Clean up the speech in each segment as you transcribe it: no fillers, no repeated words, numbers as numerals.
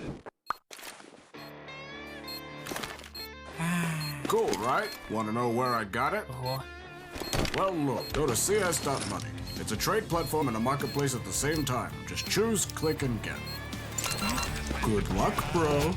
expected. Cool, right? Want to know where I got it? Well, look, go to cs.money. It's a trade platform and a marketplace at the same time. Just choose, click, and get. Good luck, bro.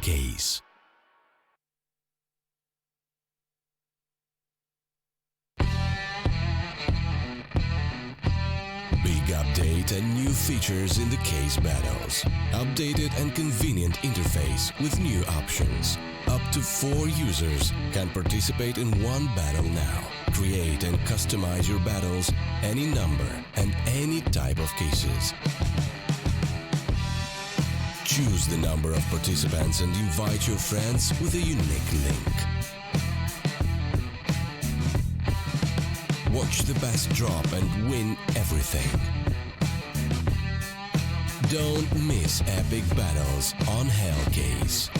Case. Big update and new features in the case battles. Updated and convenient interface with new options. Up to 4 users can participate in one battle now. Create and customize your battles, any number and any type of cases. Choose the number of participants and invite your friends with a unique link. Watch the best drop and win everything. Don't miss epic battles on Hellcase.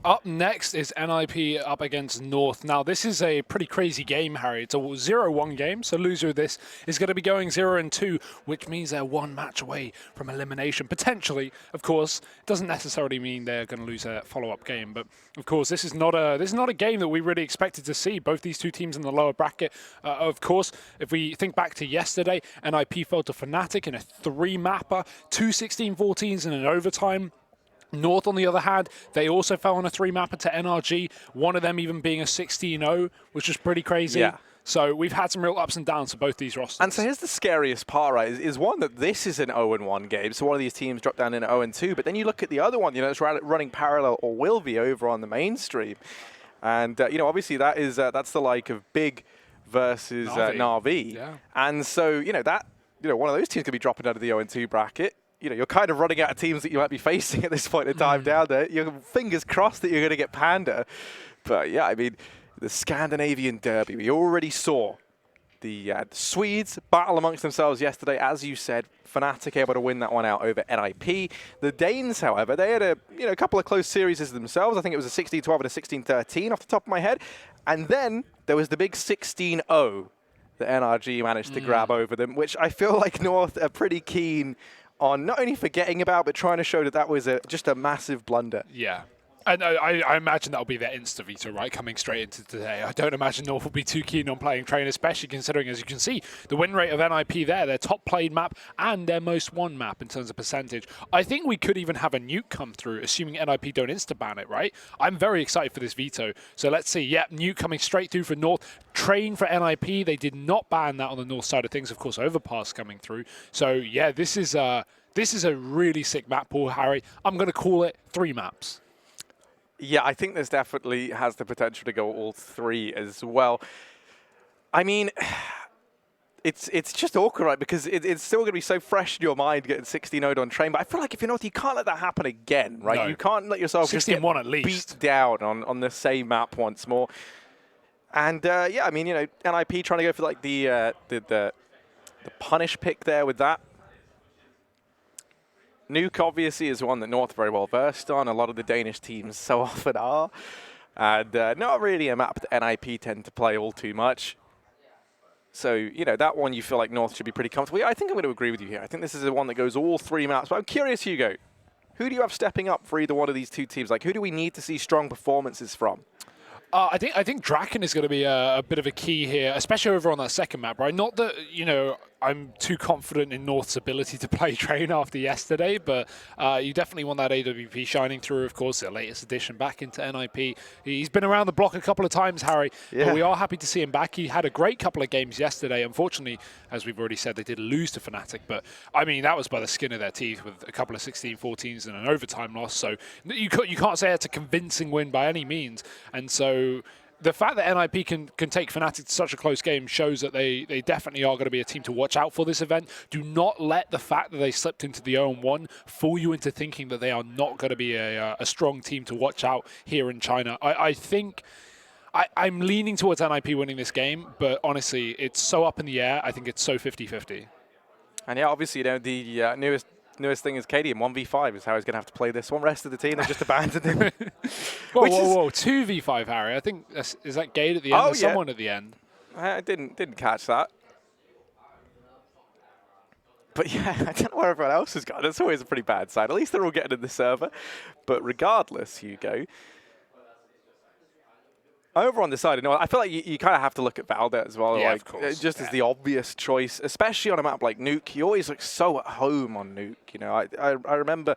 Up next is NiP up against North. Now, this is a pretty crazy game, Harry. It's a 0-1 game, so loser of this is going to be going 0-2, which means they're one match away from elimination. Potentially, of course, it doesn't necessarily mean they're going to lose a follow-up game, but of course, this is not a game that we really expected to see. Both these two teams in the lower bracket. Of course, if we think back to yesterday, NiP fell to Fnatic in a 3-mapper, 2 16-14s in an overtime. North, on the other hand, they also fell on a 3-mapper to NRG, one of them even being a 16-0, which is pretty crazy. Yeah. So we've had some real ups and downs for both these rosters. And so here's the scariest part, right, is one that this is an 0-1 game, so one of these teams dropped down in an 0-2, but then you look at the other one, you know, it's running parallel or will be over on the mainstream. And, you know, obviously that is that's the like of Big versus Na'Vi. Yeah. And so, you know, one of those teams could be dropping out of the 0-2 bracket. You know, you're kind of running out of teams that you might be facing at this point in time down there. Your fingers crossed that you're going to get Panda. But yeah, I mean, the Scandinavian Derby, we already saw the Swedes battle amongst themselves yesterday. As you said, Fnatic able to win that one out over NiP. The Danes, however, they had a couple of close series themselves. I think it was a 16-12 and a 16-13 off the top of my head. And then there was the big 16-0 that NRG managed to grab over them, which I feel like North are pretty keen on not only forgetting about, but trying to show that that was just a massive blunder. Yeah. And I imagine that'll be their insta-veto, right, coming straight into today. I don't imagine North will be too keen on playing Train, especially considering, as you can see, the win rate of NiP there, their top played map and their most won map in terms of percentage. I think we could even have a Nuke come through, assuming NiP don't insta-ban it, right? I'm very excited for this veto. So let's see. Yep, Nuke coming straight through for North. Train for NiP. They did not ban that on the North side of things. Of course, Overpass coming through. So, yeah, this is a really sick map pool, Harry. I'm going to call it 3 maps. Yeah, I think this definitely has the potential to go all 3 as well. I mean, it's just awkward, right? Because it's still going to be so fresh in your mind getting 16-0'd on Train. But I feel like if you're North, you can't let that happen again, right? No. You can't let yourself just get at least beat down on the same map once more. And yeah, I mean, you know, NiP trying to go for like the punish pick there with that. Nuke obviously is one that North very well versed on. A lot of the Danish teams so often are. And not really a map that NiP tend to play all too much. So, you know, that one you feel like North should be pretty comfortable. Yeah, I think I'm going to agree with you here. I think this is the one that goes all 3 maps. But I'm curious, Hugo, who do you have stepping up for either one of these two teams? Like, who do we need to see strong performances from? I think Draken is going to be a bit of a key here, especially over on that second map, right? Not that, I'm too confident in North's ability to play Train after yesterday, but you definitely want that AWP shining through, of course, the latest addition back into NiP. He's been around the block a couple of times, Harry, but we are happy to see him back. He had a great couple of games yesterday. Unfortunately, as we've already said, they did lose to Fnatic, but I mean, that was by the skin of their teeth with a couple of 16-14s and an overtime loss, so you can't say it's a convincing win by any means. And so the fact that NiP can take Fnatic to such a close game shows that they definitely are going to be a team to watch out for this event. Do not let the fact that they slipped into the 0-1 fool you into thinking that they are not going to be a strong team to watch out here in China. I think I'm leaning towards NiP winning this game, but honestly, it's so up in the air. I think it's so 50-50. And yeah, obviously, the newest thing is KD in 1v5 is how he's going to have to play this one. Rest of the team, they've just abandoned him. Whoa, 2v5, Harry. I think is that Gade at the end? There's someone at the end. I didn't catch that. But yeah, I don't know where everyone else has gone. It's always a pretty bad sign. At least they're all getting in the server. But regardless, Hugo, over on the side, I feel like you kind of have to look at Valda as well. Yeah, like, of course. Just as the obvious choice, especially on a map like Nuke. He always looks so at home on Nuke. I remember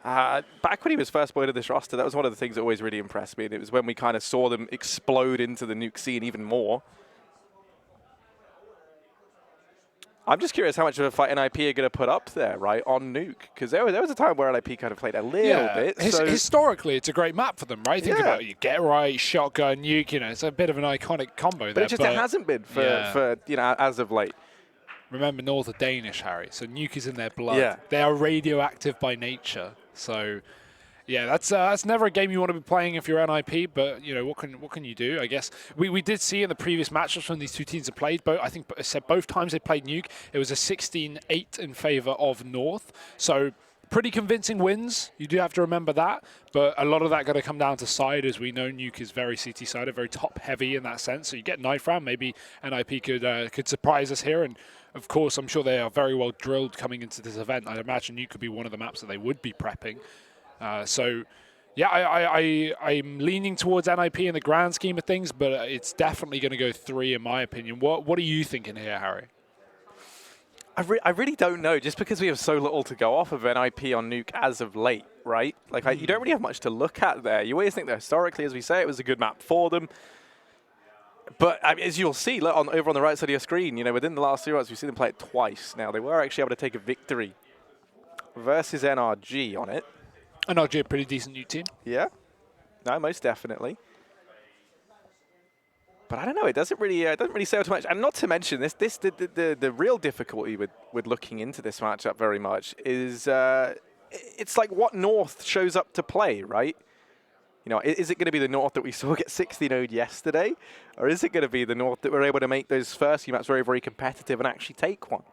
back when he was first played of this roster, that was one of the things that always really impressed me. And it was when we kind of saw them explode into the Nuke scene even more. I'm just curious how much of a fight NiP are going to put up there, right, on Nuke. Because there was a time where NiP kind of played a little bit. Historically, it's a great map for them, right? Think about it. You get right, shotgun, Nuke, it's a bit of an iconic combo there. But it hasn't been for as of late. Remember, North are Danish, Harry, so Nuke is in their blood. Yeah. They are radioactive by nature, so... Yeah, that's never a game you want to be playing if you're NiP, but what can you do? I guess we did see in the previous matchups when these two teams have played. I think I said both times they played Nuke, it was a 16-8 in favor of North. So pretty convincing wins. You do have to remember that, but a lot of that got to come down to side, as we know Nuke is very CT sided, very top heavy in that sense. So you get knife round, maybe NiP could surprise us here. And of course, I'm sure they are very well drilled coming into this event. I'd imagine Nuke could be one of the maps that they would be prepping. So, yeah, I'm leaning towards NiP in the grand scheme of things, but it's definitely going to go 3 in my opinion. What are you thinking here, Harry? I really don't know, just because we have so little to go off of NiP on Nuke as of late, right? Like, you don't really have much to look at there. You always think that historically, as we say, it was a good map for them. But as you'll see, look, over on the right side of your screen, within the last 2 rounds, we've seen them play it twice. Now, they were actually able to take a victory versus NRG on it. NRG, a pretty decent new team. Yeah, no, most definitely. But I don't know. It doesn't really say too much. And not to mention the real difficulty with looking into this matchup very much is it's like what North shows up to play, right? Is it going to be the North that we saw get 60-0'd yesterday, or is it going to be the North that were able to make those first few maps very, very competitive and actually take one?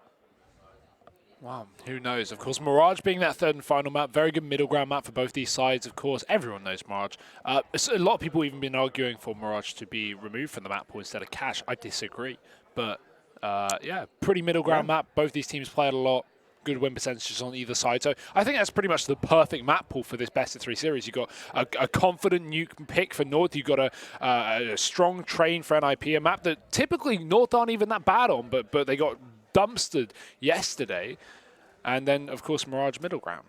Wow, who knows? Of course, Mirage being that third and final map, very good middle ground map for both these sides, of course. Everyone knows Mirage. A lot of people even been arguing for Mirage to be removed from the map pool instead of Cash. I disagree. But, yeah, pretty middle ground map. Both these teams play it a lot. Good win percentages on either side. So I think that's pretty much the perfect map pool for this best-of-3 series. You've got a confident Nuke pick for North. You've got a strong train for NiP, a map that typically North aren't even that bad on, but they got dumpstered yesterday, and then of course Mirage middle ground.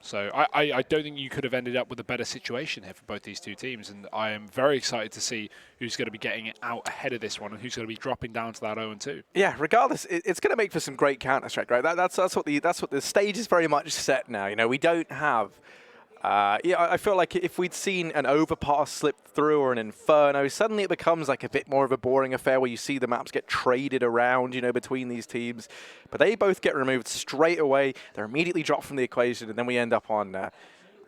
So I don't think you could have ended up with a better situation here for both these two teams, and I am very excited to see who's going to be getting it out ahead of this one and who's going to be dropping down to that 0-2. Yeah, regardless, it's going to make for some great Counter-Strike, right? That's what the stage is very much set now. We don't have. I feel like if we'd seen an overpass slip through or an Inferno, suddenly it becomes like a bit more of a boring affair where you see the maps get traded around, between these teams. But they both get removed straight away. They're immediately dropped from the equation, and then we end up on,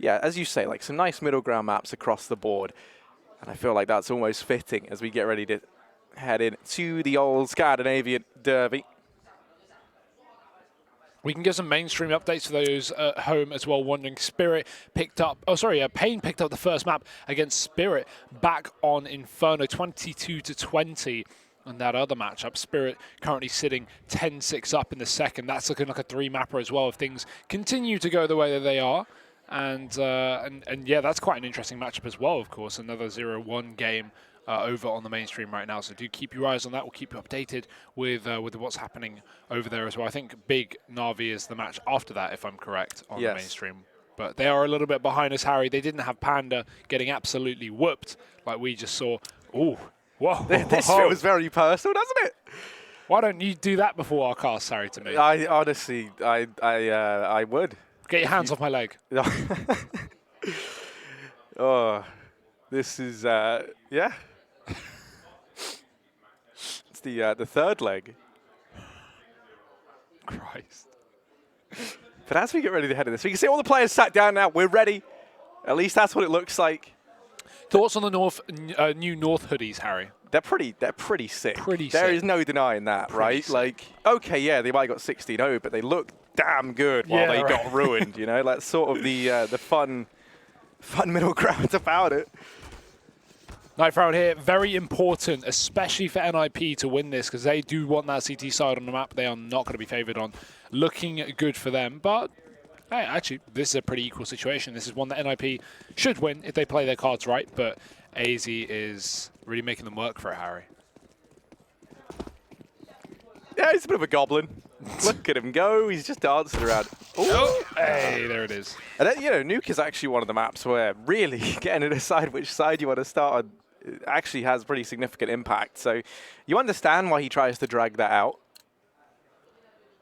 as you say, like some nice middle ground maps across the board. And I feel like that's almost fitting as we get ready to head into the old Scandinavian derby. We can give some mainstream updates for those at home as well, wondering. Pain picked up the first map against Spirit back on Inferno, 22-20 on that other matchup. Spirit currently sitting 10-6 up in the second. That's looking like a 3-mapper as well if things continue to go the way that they are. And yeah, that's quite an interesting matchup as well, of course. Another 0-1 game over on the mainstream right now. So do keep your eyes on that. We'll keep you updated with what's happening over there as well. I think Big Na'Vi is the match after that, if I'm correct, on the mainstream. But they are a little bit behind us, Harry. They didn't have Panda getting absolutely whooped like we just saw. Ooh, whoa. This feels very personal, doesn't it? Why don't you do that before our cast, Harry, to me? I honestly, I would. Get your hands off my leg. Oh, this is, yeah. It's the third leg. Christ. But as we get ready to head in this, we can see all the players sat down now. We're ready. At least that's what it looks like. Thoughts on the new North hoodies, Harry? They're pretty sick. Pretty There sick. is no denying that, right? sick. Like, okay, yeah, they might have got 16-0, but they look damn good while they got ruined, you know? That's sort of the fun middle ground about it. Knife round here, very important, especially for NiP to win this, because they do want that CT side on the map. They are not going to be favored on. Looking good for them, but hey, actually, this is a pretty equal situation. This is one that NiP should win if they play their cards right, but AZ is really making them work for it, Harry. Yeah, he's a bit of a goblin. Look at him go. He's just dancing around. Oh, hey, there it is. And then, you know, Nuke is actually one of the maps where really getting to decide which side you want to start on actually has pretty significant impact. So you understand why he tries to drag that out.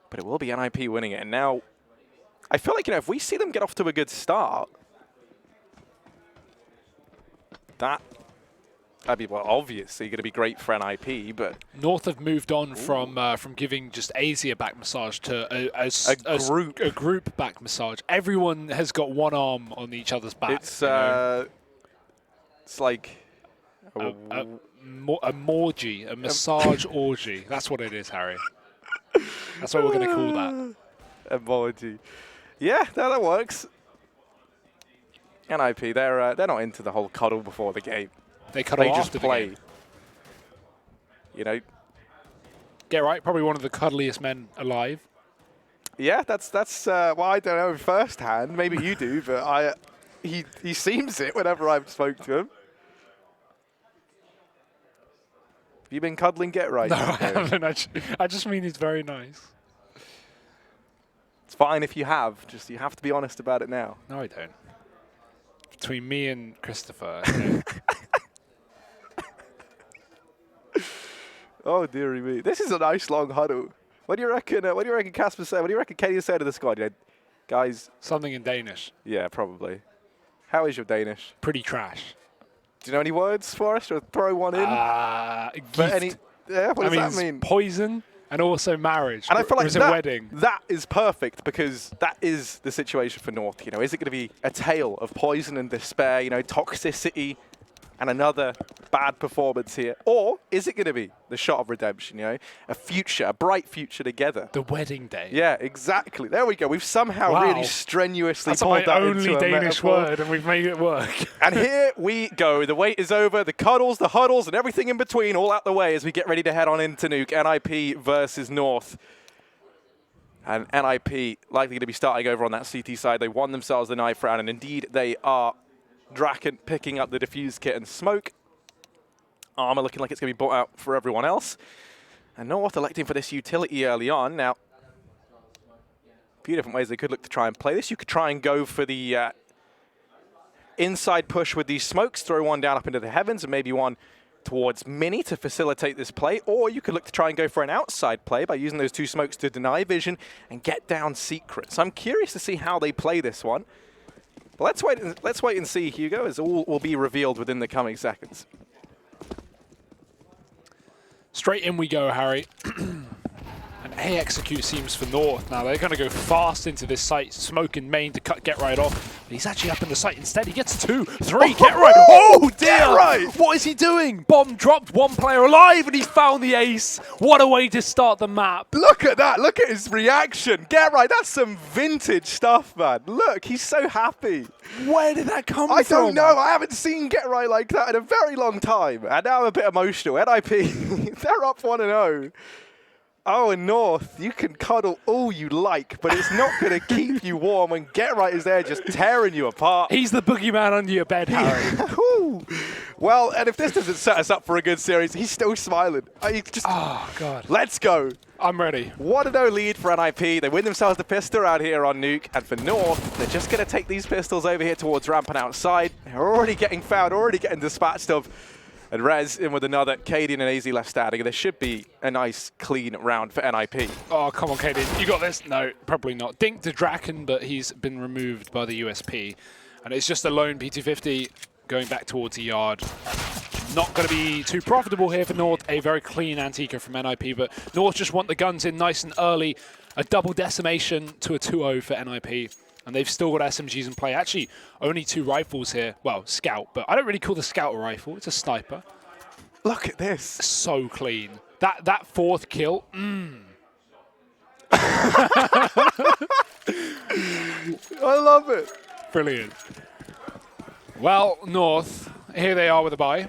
But it will be NiP winning it. And now, I feel like, you know, if we see them get off to a good start, that'd be, well, obviously going to be great for NiP, but... North have moved on from giving just AZ a back massage to a group back massage. Everyone has got one arm on each other's back. It's like... a morgy, a massage orgy. That's what it is, Harry. That's what we're going to call that. Emoji. Yeah, no, that works. NiP, they're not into the whole cuddle before the game. They cuddle just after play. the game. You know. Get right, probably one of the cuddliest men alive. Yeah, that's well, I don't know firsthand. Maybe you do, but he seems it whenever I've spoke to him. Have you been cuddling Get Right? No, I haven't. I just mean he's very nice. It's fine if you have. Just you have to be honest about it now. No, I don't. Between me and Christopher. Okay. Oh dearie me! This is a nice long huddle. What do you reckon? What do you reckon Casper said? What do you reckon Kenny said to the squad? You know, guys. Something in Danish. Yeah, probably. How is your Danish? Pretty trash. Do you know any words for us? Or throw one in? Gift. What does that mean? Poison and also marriage. And I feel like a wedding. That is perfect because that is the situation for North. You know, is it going to be a tale of poison and despair? You know, toxicity and another bad performance here, or is it going to be the shot of redemption? You know, a future, a bright future together. The wedding day. Yeah, exactly. There we go. We've somehow really strenuously That's pulled my that only into a Danish metaphor. word, and we've made it work. And here we go. The wait is over. The cuddles, the huddles, and everything in between all out the way as we get ready to head on into Nuke. NiP versus North. And NiP likely going to be starting over on that CT side. They won themselves the knife round, and indeed they are. Draken picking up the defuse kit and smoke. Armor looking like it's going to be bought out for everyone else. And North electing for this utility early on. Now, a few different ways they could look to try and play this. You could try and go for the inside push with these smokes, throw one down up into the heavens and maybe one towards Mini to facilitate this play. Or you could look to try and go for an outside play by using those two smokes to deny vision and get down Secret. So I'm curious to see how they play this one. But let's wait and see, Hugo, as all will be revealed within the coming seconds. Straight in we go, Harry. And A execute seems for North. Now they're going to go fast into this site, smoke in main to cut Get Right off. But he's actually up in the site instead. He gets 2, 3, Get Right. Oh dear! Get Right! What is he doing? Bomb dropped, one player alive, and he's found the ace. What a way to start the map. Look at that! Look at his reaction. Get Right. That's some vintage stuff, man. Look, he's so happy. Where did that come from? I don't know. I haven't seen Get Right like that in a very long time. And now I'm a bit emotional. NiP, they're up 1-0. Oh, and North, you can cuddle all you like, but it's not going to keep you warm when Get Right is there just tearing you apart. He's the boogeyman under your bed, Harry. Well, and if this doesn't set us up for a good series, he's still smiling. Oh, God. Let's go. I'm ready. 1-0 lead for NiP. They win themselves the pistol out here on Nuke. And for North, they're just going to take these pistols over here towards ramp and outside. They're already getting found, already getting dispatched of. And Rez in with another. Cadian and AZ left standing. There should be a nice, clean round for NiP. Oh, come on, Cadian. You got this? No, probably not. Dink the Draken, but he's been removed by the USP. And it's just a lone P250 going back towards the yard. Not going to be too profitable here for North. A very clean Antica from NiP, but North just want the guns in nice and early. A double decimation to a 2-0 for NiP. And they've still got SMGs in play. Actually, only 2 rifles here. Well, Scout, but I don't really call the Scout a rifle. It's a sniper. Look at this. So clean. That 4th kill. I love it. Brilliant. Well, North, here they are with a buy.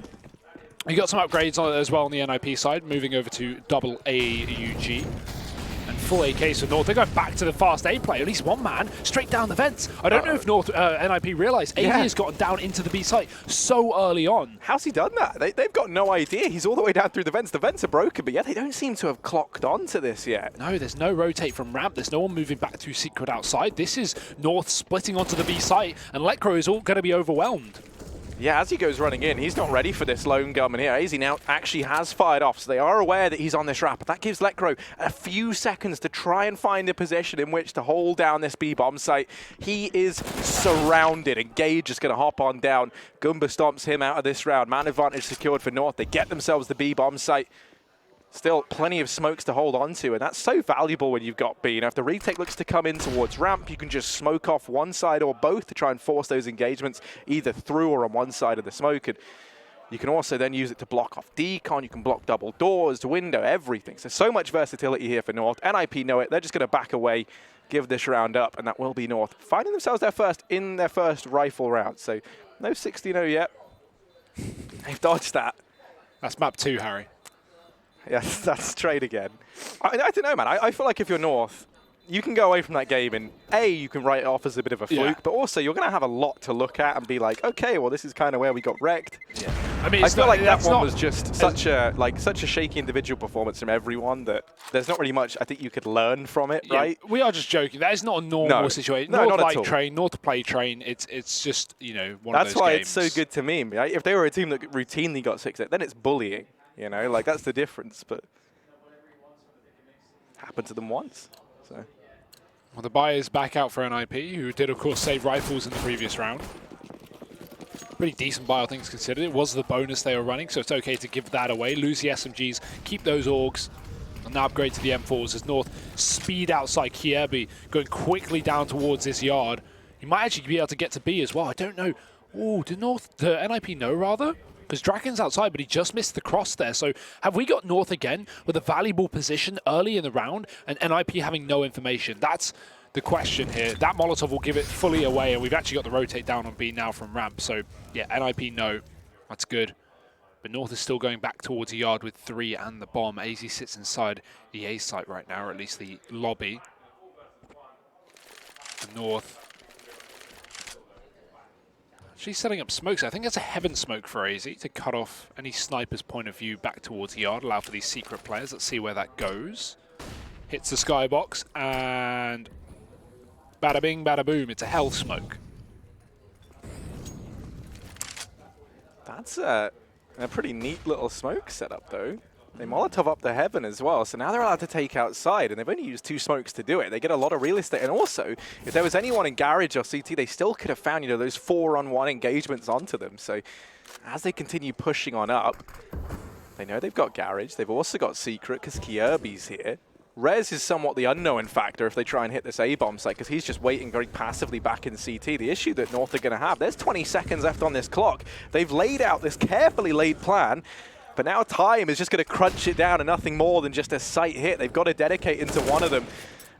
You got some upgrades on it as well on the NiP side, moving over to double AUG. And full AKs for North. They're going back to the fast A play. At least one man straight down the vents. I don't know if North NiP realised AZ has gotten down into the B site so early on. How's he done that? They've got no idea. He's all the way down through the vents. The vents are broken, but yeah, they don't seem to have clocked onto this yet. No, there's no rotate from ramp. There's no one moving back to secret outside. This is North splitting onto the B site, and Lekro is all going to be overwhelmed. Yeah, as he goes running in, he's not ready for this lone gunman here. AZ now actually has fired off, so they are aware that he's on this ramp. That gives Lekro a few seconds to try and find a position in which to hold down this B-bomb site. He is surrounded, and Gage is going to hop on down. Goomba stomps him out of this round. Man advantage secured for North. They get themselves the B-bomb site. Still plenty of smokes to hold on to, and that's so valuable when you've got B. You know, if the retake looks to come in towards ramp, you can just smoke off one side or both to try and force those engagements either through or on one side of the smoke. And you can also then use it to block off decon. You can block double doors, window, everything. So much versatility here for North. NiP know it. They're just going to back away, give this round up, and that will be North finding themselves their first rifle round. So no 60-0 yet. They've dodged that. That's map 2, Harry. Yes, that's trade again. I don't know, man. I feel like if you're North, you can go away from that game and A, you can write it off as a bit of a fluke, but also you're going to have a lot to look at and be like, okay, well, this is kind of where we got wrecked. Yeah. I mean, I feel like that one was just such a shaky individual performance from everyone that there's not really much I think you could learn from it, right? We are just joking. That is not a normal situation. No, North not like at all. train, North to play train. It's just, you know, one of those That's why games. it's so good to me. Right? If they were a team that routinely got 6-8, then it's bullying. You know, like that's the difference. But happened to them once. So. Well, the buy is back out for NiP, who did, of course, save rifles in the previous round. Pretty decent buy, all things considered. It was the bonus they were running, so it's okay to give that away. Lose the SMGs, keep those AUGs, and now upgrade to the M4s as North speed outside Kiebi, going quickly down towards this yard. He might actually be able to get to B as well. I don't know. Oh, did NiP know, rather? Because Draken's outside, but he just missed the cross there. So have we got North again with a valuable position early in the round and NiP having no information? That's the question here. That Molotov will give it fully away, and we've actually got the rotate down on B now from ramp. So yeah, NiP no. That's good. But North is still going back towards the yard with 3 and the bomb. AZ sits inside the A site right now, or at least the lobby. North she's setting up smokes. I think that's a heaven smoke for AZ to cut off any sniper's point of view back towards the yard, allow for these secret players. Let's see where that goes. Hits the skybox, and bada bing, bada boom. It's a health smoke. That's a pretty neat little smoke setup, though. They Molotov up the heaven as well, so now they're allowed to take outside, and they've only used 2 smokes to do it. They get a lot of real estate, and also, if there was anyone in Garage or CT, they still could have found, you know, those 4-on-1 engagements onto them. So as they continue pushing on up, they know they've got Garage. They've also got Secret, because Kierby's here. Rez is somewhat the unknown factor if they try and hit this A-bomb site, because he's just waiting very passively back in CT. The issue that North are going to have, there's 20 seconds left on this clock. They've laid out this carefully laid plan, but now time is just going to crunch it down and nothing more than just a sight hit. They've got to dedicate into one of them.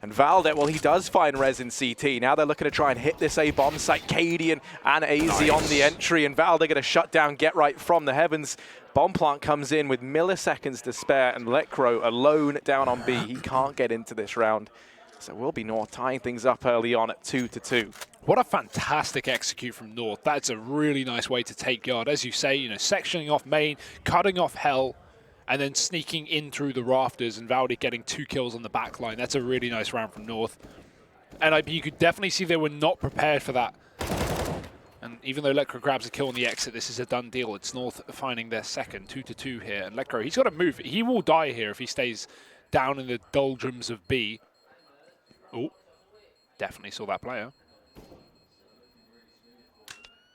And Valde, well, he does find res in CT. Now they're looking to try and hit this A bomb site. Cadian and AZ on the entry, and Valde going to shut down Get Right from the heavens. Bomb plant comes in with milliseconds to spare, and Lecro alone down on B. He can't get into this round. So we'll be North tying things up early on at 2-2. What a fantastic execute from North. That's a really nice way to take yard. As you say, you know, sectioning off main, cutting off Hell, and then sneaking in through the rafters, and Valde getting 2 kills on the back line. That's a really nice round from North. And you could definitely see they were not prepared for that. And even though Lecro grabs a kill on the exit, this is a done deal. It's North finding their second, 2-2 here. And Lecro, he's got to move. He will die here if he stays down in the doldrums of B. Oh, definitely saw that player.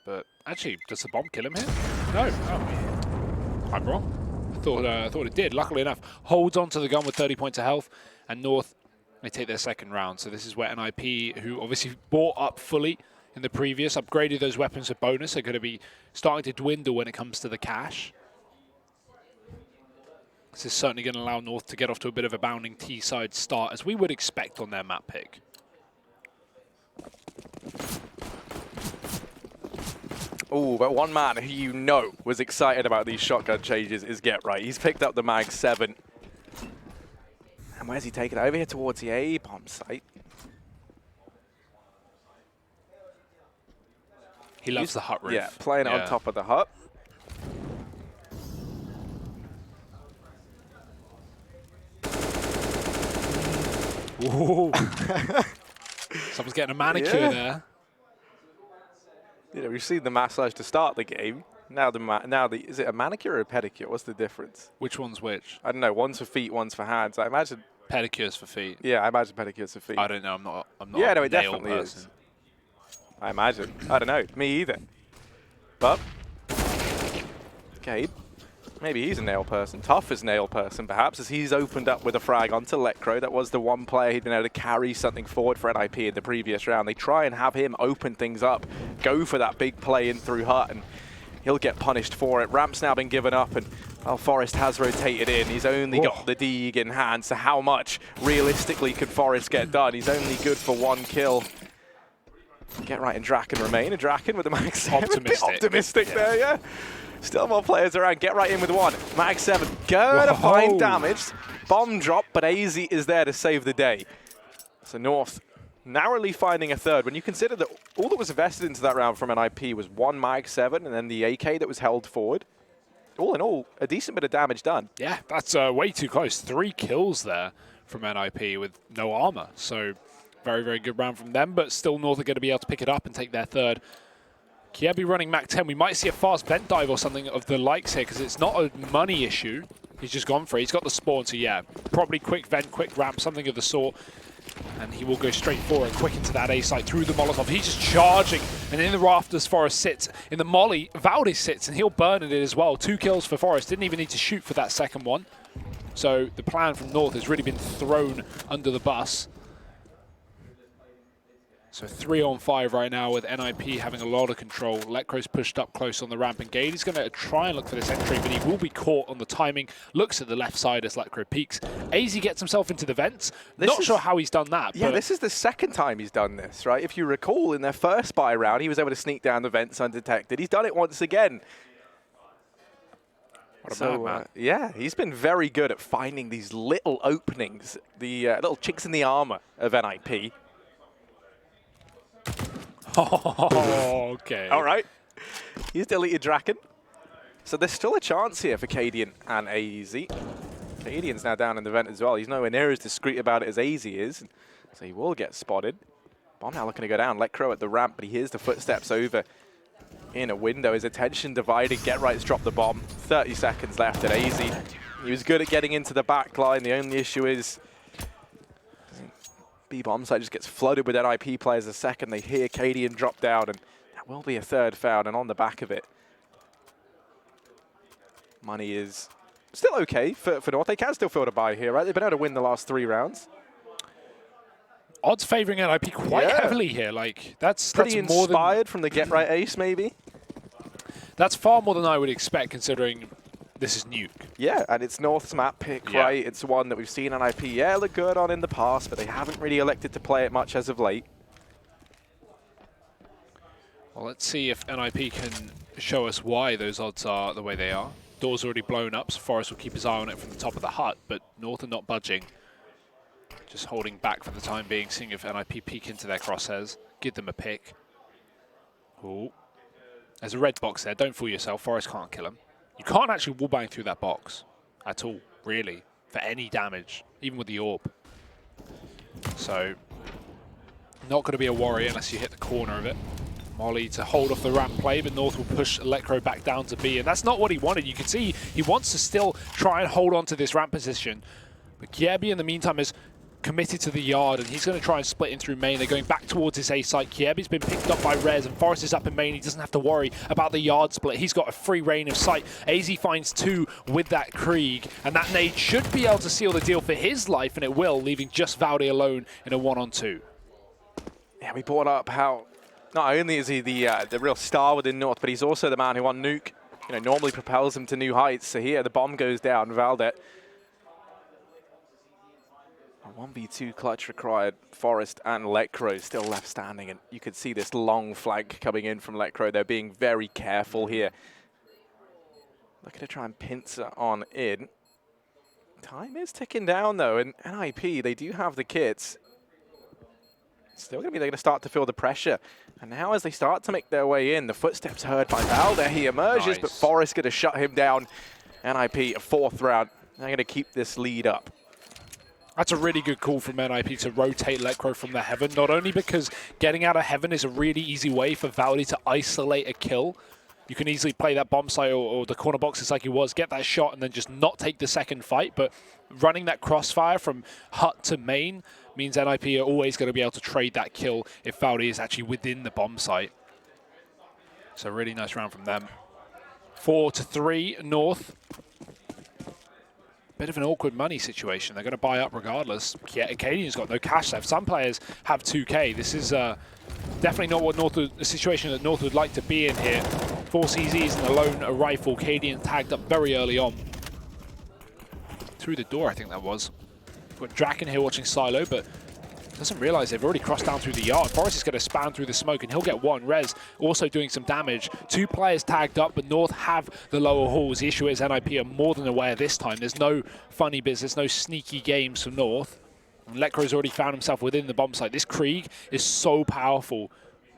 But actually, does the bomb kill him here? No. Oh, I'm wrong. I thought it did. Luckily enough, holds onto the gun with 30 points of health, and North, they take their second round. So this is where NiP, who obviously bought up fully in the previous, upgraded those weapons for bonus, are going to be starting to dwindle when it comes to the cash. This is certainly going to allow North to get off to a bit of a bounding T-side start, as we would expect on their map pick. Oh, but one man who you know was excited about these shotgun changes is Get Right. He's picked up the Mag 7. And where's he taking it? Over here towards the A bomb site. He loves the hut roof. Yeah, playing it on top of the hut. Ooh. Someone's getting a manicure there. You know, we've seen the massage to start the game. Now is it a manicure or a pedicure? What's the difference? Which one's which? I don't know. One's for feet, one's for hands. I imagine Pedicures for feet. Yeah, I imagine pedicures for feet. I don't know. I'm not. Yeah, no, a it nail definitely person. is. I imagine. I don't know. Me either. But okay, maybe he's a nail person. Tough as nail person, perhaps, as he's opened up with a frag onto Lecro. That was the one player he'd been able to carry something forward for NiP in the previous round. They try and have him open things up, go for that big play in through hut, and he'll get punished for it. Ramp's now been given up, and well, Forest has rotated in. He's only got the Deeg in hand, so how much realistically could Forest get done? He's only good for 1 kill. Get Right and Draken remain, and Draken with the Mag 7. Optimistic there, yeah. Still more players around. Get Right in with 1. Mag 7 gonna find damage. Bomb drop, but AZ is there to save the day. So North narrowly finding a third. When you consider that all that was invested into that round from NiP was 1 Mag 7 and then the AK that was held forward. All in all, a decent bit of damage done. Yeah, that's way too close. 3 kills there from NiP with no armor. So very, very good round from them, but still North are going to be able to pick it up and take their third. Kiebi running Mac 10. We might see a fast vent dive or something of the likes here, because it's not a money issue. He's just gone for it. He's got the spawn, so yeah, probably quick vent, quick ramp, something of the sort. And he will go straight forward, quick into that A site through the Molotov. He's just charging, and in the rafters, Forest sits. In the molly, Valde sits, and he'll burn at it as well. 2 kills for Forest. Didn't even need to shoot for that second one. So the plan from North has really been thrown under the bus. So 3 on 5 right now with NiP having a lot of control. Lecro's pushed up close on the ramp, and Gade is going to try and look for this entry, but he will be caught on the timing. Looks at the left side as Lecro peeks. AZ gets himself into the vents. Not sure how he's done that. Yeah, but this is the second time he's done this, right? If you recall, in their first buy round, he was able to sneak down the vents undetected. He's done it once again. What a madman. Yeah, he's been very good at finding these little openings, the little chinks in the armor of NiP. Oh, okay. All right. He's deleted Draken. So there's still a chance here for Cadian and AZ. Cadian's now down in the vent as well. He's nowhere near as discreet about it as AZ is. So he will get spotted. Bomb now looking to go down. Lecro at the ramp, but he hears the footsteps over in a window. His attention divided. Get Right's dropped the bomb. 30 seconds left at AZ. He was good at getting into the back line. The only issue is B bomb site just gets flooded with NiP players the second they hear Cadian drop down, and that will be a third foul, and on the back of it, money is still okay for North. They can still field a buy here, right? They've been able to win the last 3 rounds. Odds favouring NiP quite heavily here. Like that's pretty more inspired from the Get Right ace, maybe. That's far more than I would expect, considering this is Nuke. Yeah, and it's North's map pick, Yeah. right? It's one that we've seen NiP, yeah, look good on in the past, but they haven't really elected to play it much as of late. Well, let's see if NiP can show us why those odds are the way they are. Door's already blown up, so Forrest will keep his eye on it from the top of the hut, but North are not budging. Just holding back for the time being, seeing if NiP peek into their crosshairs, give them a pick. Ooh. There's a red box there, don't fool yourself, Forrest can't kill him. You can't actually wallbang through that box at all, really, for any damage, even with the orb. So, not going to be a worry unless you hit the corner of it. Molly to hold off the ramp play, but North will push Electro back down to B, and that's not what he wanted. You can see he wants to still try and hold on to this ramp position, but Kiebi in the meantime is committed to the yard, and he's going to try and split in through main. They're going back towards his A site. Kiebi's been picked up by Rez, and Forrest is up in main. He doesn't have to worry about the yard split. He's got a free reign of sight. AZ finds 2 with that Krieg, and that nade should be able to seal the deal for his life, and it will, leaving just Valde alone in a 1-on-2. Yeah, we brought up how not only is he the real star within North, but he's also the man who on Nuke, normally propels him to new heights. So here the bomb goes down, Valde. A 1v2 clutch required. Forrest and Electro still left standing, and you could see this long flank coming in from Electro. They're being very careful here. Looking to try and pincer on in. Time is ticking down though, and NiP, they do have the kits. Still they're going to start to feel the pressure. And now as they start to make their way in, the footsteps heard by Valde. He emerges, but Forrest going to shut him down. NiP, a 4th round. They're going to keep this lead up. That's a really good call from NiP to rotate Electro from the Heaven, not only because getting out of Heaven is a really easy way for Valde to isolate a kill. You can easily play that bomb site or the corner boxes like he was, get that shot and then just not take the second fight, but running that crossfire from hut to main means NiP are always going to be able to trade that kill if Valde is actually within the bomb site. So really nice round from them. 4-3 North. Bit of an awkward money situation. They're going to buy up regardless. Cadian's got no cash left. Some players have 2K. This is definitely not what the situation that North would like to be in here. 4 CZs and alone a rifle. Cadian tagged up very early on. Through the door, I think that was. Got Draken here watching Silo, but doesn't realize they've already crossed down through the yard. Forrest is going to span through the smoke, and he'll get 1. Rez also doing some damage. 2 players tagged up, but North have the lower halls. The issue is NiP are more than aware this time. There's no funny business, no sneaky games from North. And Lekro's already found himself within the bomb site. This Krieg is so powerful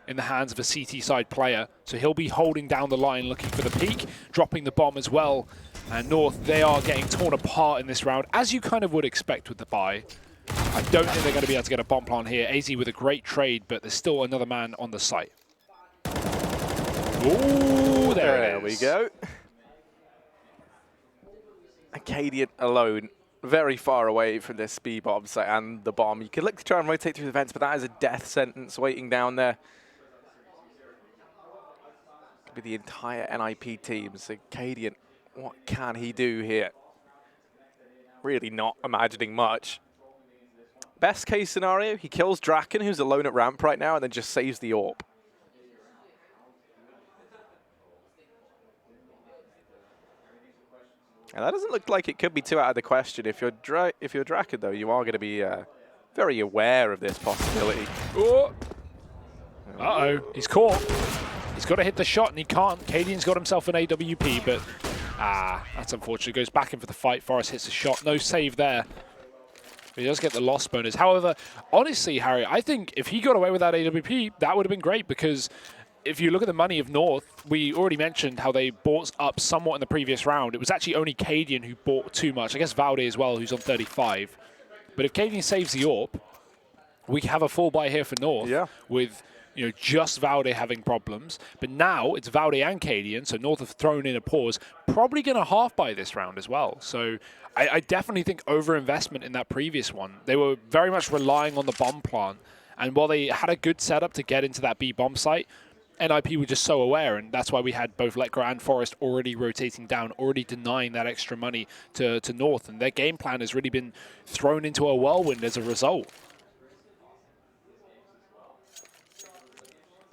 in the hands of a CT side player, so he'll be holding down the line, looking for the peak, dropping the bomb as well. And North, they are getting torn apart in this round, as you kind of would expect with the buy. I don't think they're going to be able to get a bomb plant here. AZ with a great trade, but there's still another man on the site. Ooh, there we go. Cadian alone, very far away from this speed bomb site and the bomb. You could look to try and rotate through the vents, but that is a death sentence waiting down there. Could be the entire NiP team. So Cadian, what can he do here? Really not imagining much. Best case scenario, he kills Draken, who's alone at ramp right now, and then just saves the orb. And that doesn't look like it could be too out of the question. If you're Draken, though, you are going to be very aware of this possibility. Oh. Uh-oh, he's caught. He's got to hit the shot, and he can't. Cadian's got himself an AWP, but that's unfortunate. Goes back in for the fight. Forrest hits a shot. No save there. He does get the loss bonus. However, honestly, Harry, I think if he got away with that AWP, that would have been great, because if you look at the money of North, we already mentioned how they bought up somewhat in the previous round. It was actually only Cadian who bought too much. I guess Valde as well, who's on 35. But if Cadian saves the AWP, we have a full buy here for North with just Valde having problems. But now it's Valde and Cadian, so North have thrown in a pause. Probably going to half buy this round as well. So I definitely think over-investment in that previous one. They were very much relying on the bomb plant. And while they had a good setup to get into that B bomb site, NiP were just so aware, and that's why we had both Lekra and Forrest already rotating down, already denying that extra money to North. And their game plan has really been thrown into a whirlwind as a result.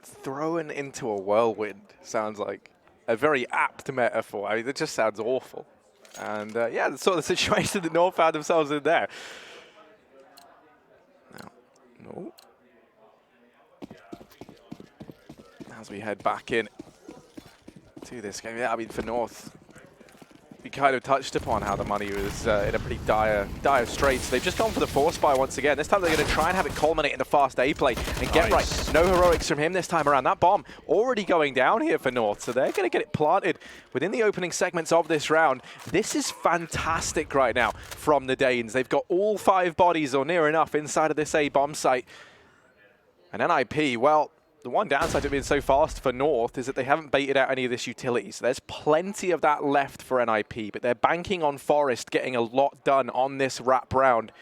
Thrown into a whirlwind sounds like a very apt metaphor. I mean, it just sounds awful. And yeah, that's sort of the situation that North found themselves in there. Now, no. As we head back in to this game, yeah, I mean, for North, we kind of touched upon how the money was in a pretty dire straits. They've just gone for the force buy once again. This time they're going to try and have it culminate in a fast A play and get right. No heroics from him this time around. That bomb already going down here for North, so they're going to get it planted within the opening segments of this round. This is fantastic right now from the Danes. They've got all 5 bodies or near enough inside of this A bomb site. And NiP, well, the one downside to being so fast for North is that they haven't baited out any of this utility. So there's plenty of that left for NiP, but they're banking on Forest getting a lot done on this wrap round.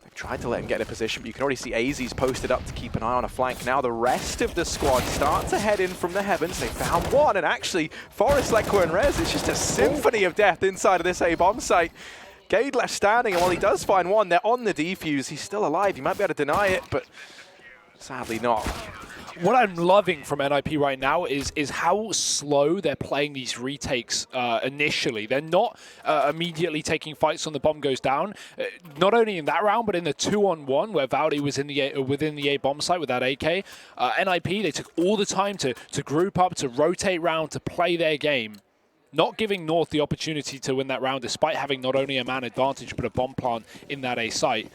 They've tried to let him get in a position, but you can already see AZ's posted up to keep an eye on a flank. Now the rest of the squad start to head in from the heavens. They found one, and actually Forest, Lekko, and Rez, it's just a symphony of death inside of this A-bomb site. Gade left standing, and while he does find one, they're on the defuse. He's still alive. He might be able to deny it, but sadly not. What I'm loving from NiP right now is how slow they're playing these retakes initially. They're not immediately taking fights when the bomb goes down. Not only in that round, but in the 2-on-1 where Valdi was in the within the A bomb site with that AK. NiP, they took all the time to group up, to rotate round, to play their game. Not giving North the opportunity to win that round, despite having not only a man advantage, but a bomb plant in that A site.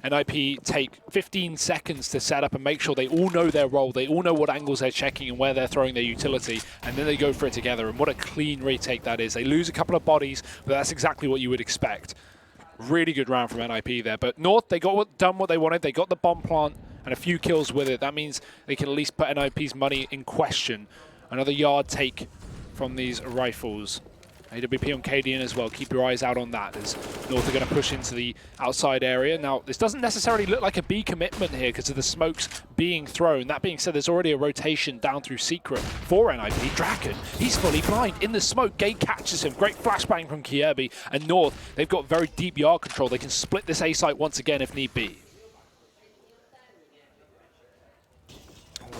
NiP take 15 seconds to set up and make sure they all know their role, they all know what angles they're checking and where they're throwing their utility, and then they go for it together. And what a clean retake that is. They lose a couple of bodies, but that's exactly what you would expect. Really good round from NiP there. But North, they got done what they wanted. They got the bomb plant and a few kills with it. That means they can at least put NiP's money in question. Another yard take from these rifles. AWP on Cadian as well. Keep your eyes out on that as North are going to push into the outside area. Now, this doesn't necessarily look like a B commitment here because of the smokes being thrown. That being said, there's already a rotation down through Secret for NiP. Draken, he's fully blind in the smoke. Gade catches him. Great flashbang from Kiebi. And North, they've got very deep yard control. They can split this A site once again if need be.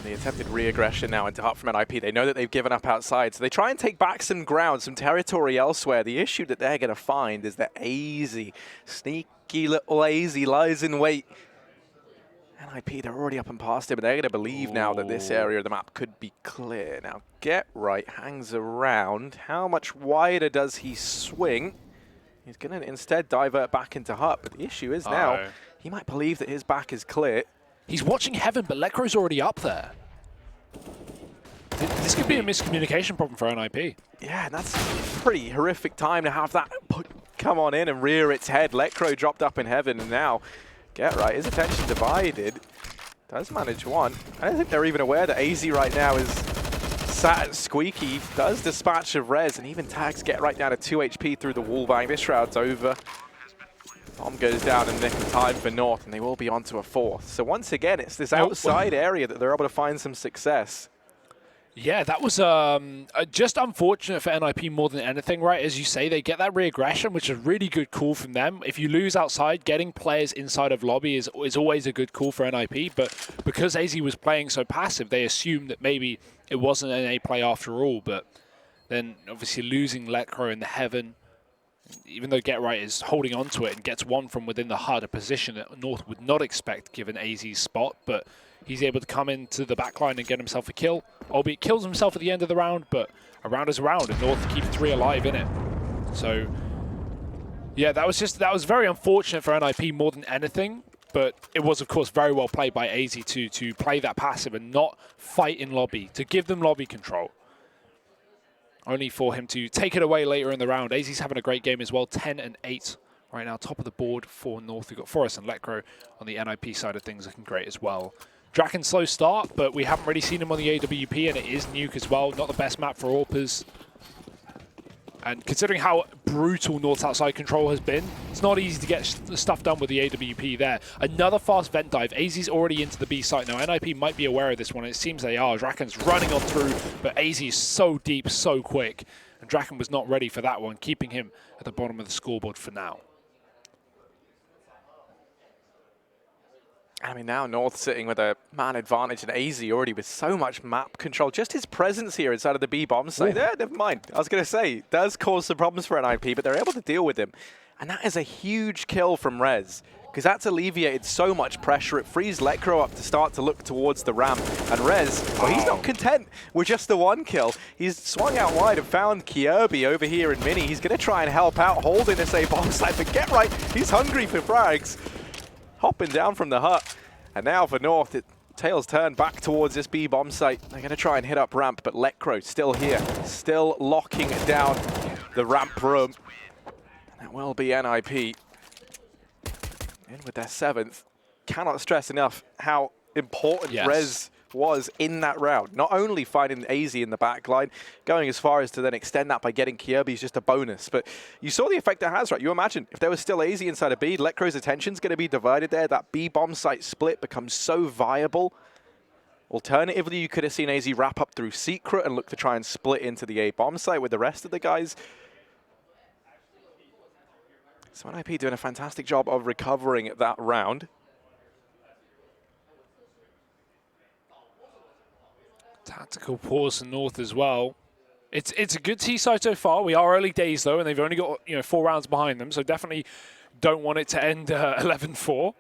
The attempted re-aggression now into Hut from NiP. They know that they've given up outside, so they try and take back some ground, some territory elsewhere. The issue that they're going to find is that AZ, sneaky little AZ, lies in wait. NiP, they're already up and past him, and they're going to believe now that this area of the map could be clear. Now, Get Right hangs around. How much wider does he swing? He's going to instead divert back into Hut, but the issue is now he might believe that his back is clear. He's watching Heaven, but Lekro's already up there. This could be a miscommunication problem for NiP. Yeah, and that's a pretty horrific time to have that come on in and rear its head. Lekro dropped up in Heaven, and now Get Right, his attention divided. Does manage one. I don't think they're even aware that AZ right now is sat at Squeaky. Does dispatch of Rez, and even tags Get Right down to 2 HP through the wall bang. This round's over. Bomb goes down in the nick of time for North, and they will be on to a 4th. So once again, it's this outside area that they're able to find some success. Yeah, that was just unfortunate for NiP more than anything, right? As you say, they get that re-aggression, which is a really good call from them. If you lose outside, getting players inside of lobby is always a good call for NiP, but because AZ was playing so passive, they assumed that maybe it wasn't an A play after all, but then obviously losing Lekro in the Heaven, even though Get Right is holding on to it and gets one from within the HUD, a position that North would not expect given AZ's spot, but he's able to come into the backline and get himself a kill. Albeit kills himself at the end of the round, but a round is a round, and North keep 3 alive in it. So, yeah, that was very unfortunate for NiP more than anything, but it was, of course, very well played by AZ to play that passive and not fight in lobby, to give them lobby control. Only for him to take it away later in the round. AZ's having a great game as well, 10 and 8 right now, top of the board for North. We've got Forest and Lekro on the NiP side of things looking great as well. Draken slow start, but we haven't really seen him on the AWP, and it is Nuke as well. Not the best map for AWPers. And considering how brutal North's outside control has been, it's not easy to get stuff done with the AWP there. Another fast vent dive. AZ's already into the B site now. NiP might be aware of this one. It seems they are. Draken's running on through, but AZ is so deep, so quick. And Draken was not ready for that one, keeping him at the bottom of the scoreboard for now. I mean, now North sitting with a man advantage and AZ already with so much map control. Just his presence here inside of the B bomb site. Yeah, never mind. I was going to say, does cause some problems for NiP, but they're able to deal with him. And that is a huge kill from Rez, because that's alleviated so much pressure. It frees Lekro up to start to look towards the ramp. And Rez, well, he's not content with just the one kill. He's swung out wide and found Kirby over here in Mini. He's going to try and help out, holding this A bomb site. But get right, he's hungry for frags. Hopping down from the hut. And now for North, tails turn back towards this B bomb site. They're going to try and hit up ramp, but Lekro still here, still locking down the ramp room. That will be NiP. In with their 7th. Cannot stress enough how important Rez was in that round. Not only finding AZ in the back line, going as far as to then extend that by getting Kirby is just a bonus. But you saw the effect it has, right? You imagine if there was still AZ inside of B, Lekro's attention's going to be divided there. That B bomb site split becomes so viable. Alternatively, you could have seen AZ wrap up through Secret and look to try and split into the A bomb site with the rest of the guys. So NiP doing a fantastic job of recovering that round. Tactical pause in North as well. It's a good T side so far. We are early days though, and they've only got 4 rounds behind them, so definitely don't want it to end 11-4.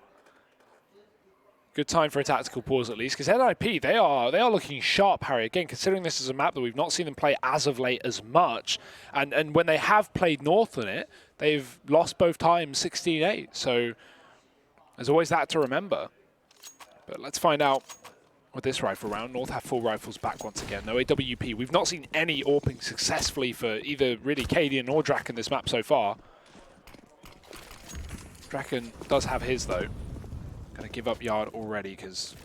Good time for a tactical pause at least, because NiP, they are looking sharp, Harry. Again, considering this is a map that we've not seen them play as of late as much, and when they have played North on it, they've lost both times 16-8. So there's always that to remember. But let's find out with this rifle round. North have full rifles back once again. No AWP. We've not seen any AWPing successfully for either really Cadian or Draken this map so far. Draken does have his though. Going to give up yard already because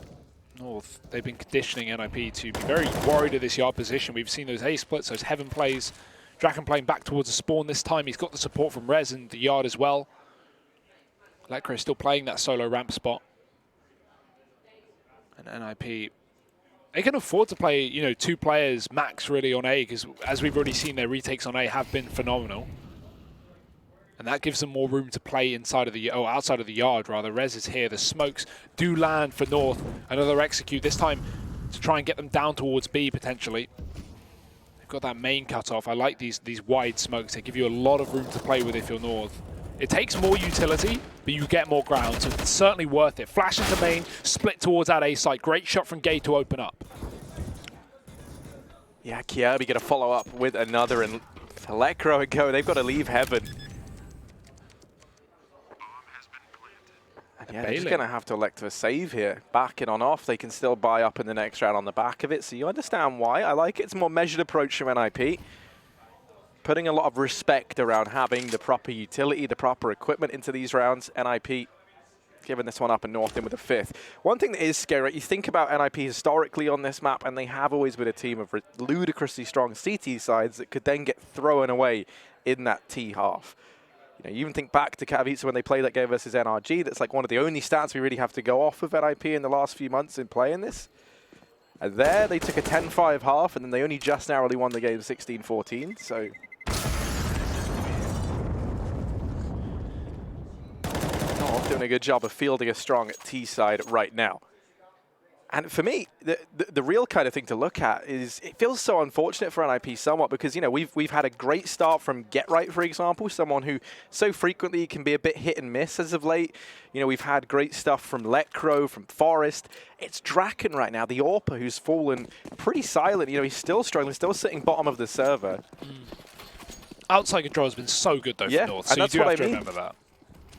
North, they've been conditioning NiP to be very worried of this yard position. We've seen those A splits, those heaven plays. Draken playing back towards the spawn this time. He's got the support from Rez and the yard as well. Lekro still playing that solo ramp spot. And NiP, they can afford to play, 2 players max really on A, because as we've already seen, their retakes on A have been phenomenal. And that gives them more room to play inside of the, outside of the yard rather. Rez is here. The smokes do land for North. Another execute, this time to try and get them down towards B potentially. They've got that main cut off. I like these wide smokes. They give you a lot of room to play with if you're North. It takes more utility, but you get more ground, so it's certainly worth it. Flash into main, split towards that A site. Great shot from Gay to open up. Yeah, Kirby going to follow up with another, and Lekro and go. They've got to leave heaven. And yeah, they're just going to have to elect a save here. Backing on off, they can still buy up in the next round on the back of it, so you understand why. I like it. It's a more measured approach from NiP. Putting a lot of respect around having the proper utility, the proper equipment into these rounds. NiP giving this one up and North in with a 5th. One thing that is scary, you think about NiP historically on this map, and they have always been a team of ludicrously strong CT sides that could then get thrown away in that T half. You even think back to Katowice when they played that game versus NRG. That's like one of the only stats we really have to go off of NiP in the last few months in playing this. And there, they took a 10-5 half, and then they only just narrowly won the game 16-14, so... doing a good job of fielding a strong T side right now. And for me, the real kind of thing to look at is it feels so unfortunate for NiP somewhat because, we've had a great start from Get Right, for example, someone who so frequently can be a bit hit and miss as of late. We've had great stuff from Lekro, from Forest. It's Draken right now, the AWPer, who's fallen pretty silent. He's still struggling, still sitting bottom of the server. Outside control has been so good though for North, so you do have to remember that.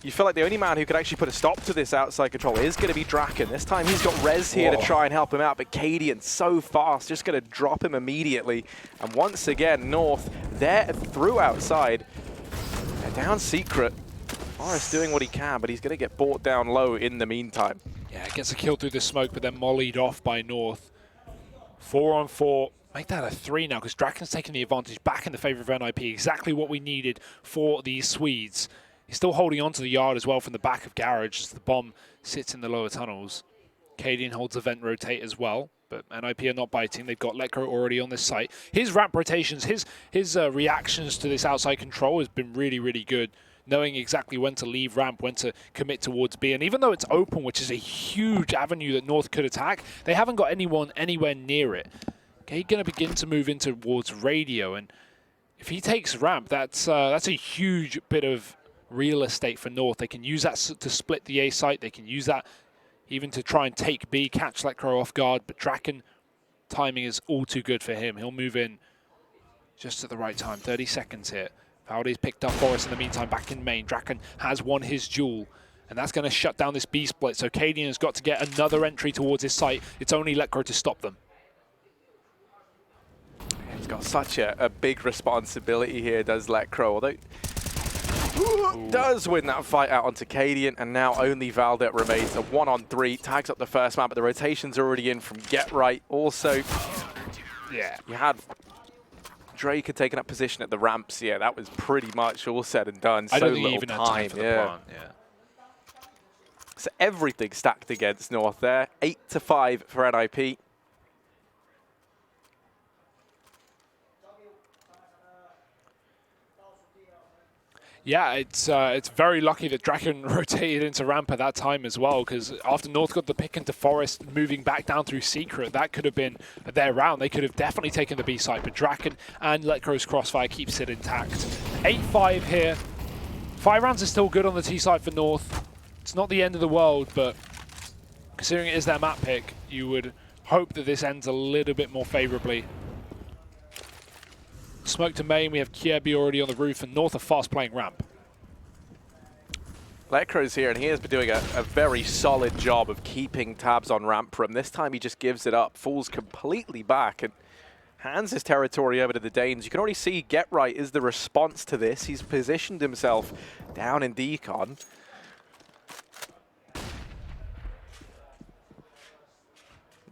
You feel like the only man who could actually put a stop to this outside control is going to be Draken. This time he's got Rez here to try and help him out, but Cadian so fast, just going to drop him immediately. And once again, North, they're through outside. They're down Secret. Forrest doing what he can, but he's going to get brought down low in the meantime. Yeah, gets a kill through the smoke, but then mollied off by North. 4-on-4. Make that a 3 now, because Draken's taking the advantage back in the favor of NiP. Exactly what we needed for these Swedes. He's still holding on to the yard as well from the back of Garage as the bomb sits in the lower tunnels. Cadian holds the vent rotate as well, but NiP are not biting. They've got Lekro already on this site. His ramp rotations, his reactions to this outside control has been really, really good. knowing exactly when to leave ramp, when to commit towards B. And even though it's open, which is a huge avenue that North could attack, they haven't got anyone anywhere near it. Okay, going to begin to move in towards radio, and if he takes ramp, that's a huge bit of real estate for North. They can use that to split the A site. They can use that even to try and take B, catch Letcrow off guard. But Draken, timing is all too good for him. He'll move in just at the right time. 30 seconds here. Valde's picked up Forest in the meantime back in main. Draken has won his duel, and that's going to shut down this B split. So Cadian has got to get another entry towards his site. It's only Letcrow to stop them. He's got such a big responsibility here, does Letcrow, although does win that fight out onto Cadian, and now only Valde remains. A 1-on-3, tags up the first man, but the rotation's already in from Get Right. Also, Yeah, you had Drake had taken up position at the ramps. Yeah, that was pretty much all said and done. I so don't think little even had time for the plant. Yeah. So everything stacked against North there. 8-5 for NiP. Yeah, it's very lucky that Draken rotated into ramp at that time as well, because after North got the pick into Forest, moving back down through Secret, that could have been their round. They could have definitely taken the B side, but Draken and Letcrow's crossfire keeps it intact. 8-5 here. 5 rounds is still good on the T side for North. It's not the end of the world, but considering it is their map pick, you would hope that this ends a little bit more favorably. Smoke to main, we have Kiebi already on the roof, and North are fast playing ramp. Letcrow's here, and he has been doing a very solid job of keeping tabs on ramp from. This time he just gives it up, falls completely back, and hands his territory over to the Danes. You can already see Get Right is the response to this. He's positioned himself down in decon.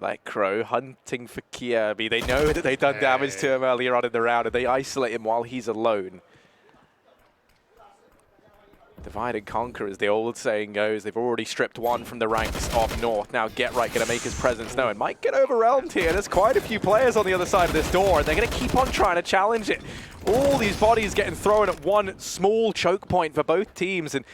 Letcrow hunting for Kiebi. They know that they've done damage to him earlier on in the round, and they isolate him while he's alone. Divide and conquer, as the old saying goes. They've already stripped one from the ranks of North. Now Get Right going to make his presence known. Might get overwhelmed here. There's quite a few players on the other side of this door, and they're going to keep on trying to challenge it. All these bodies getting thrown at one small choke point for both teams, and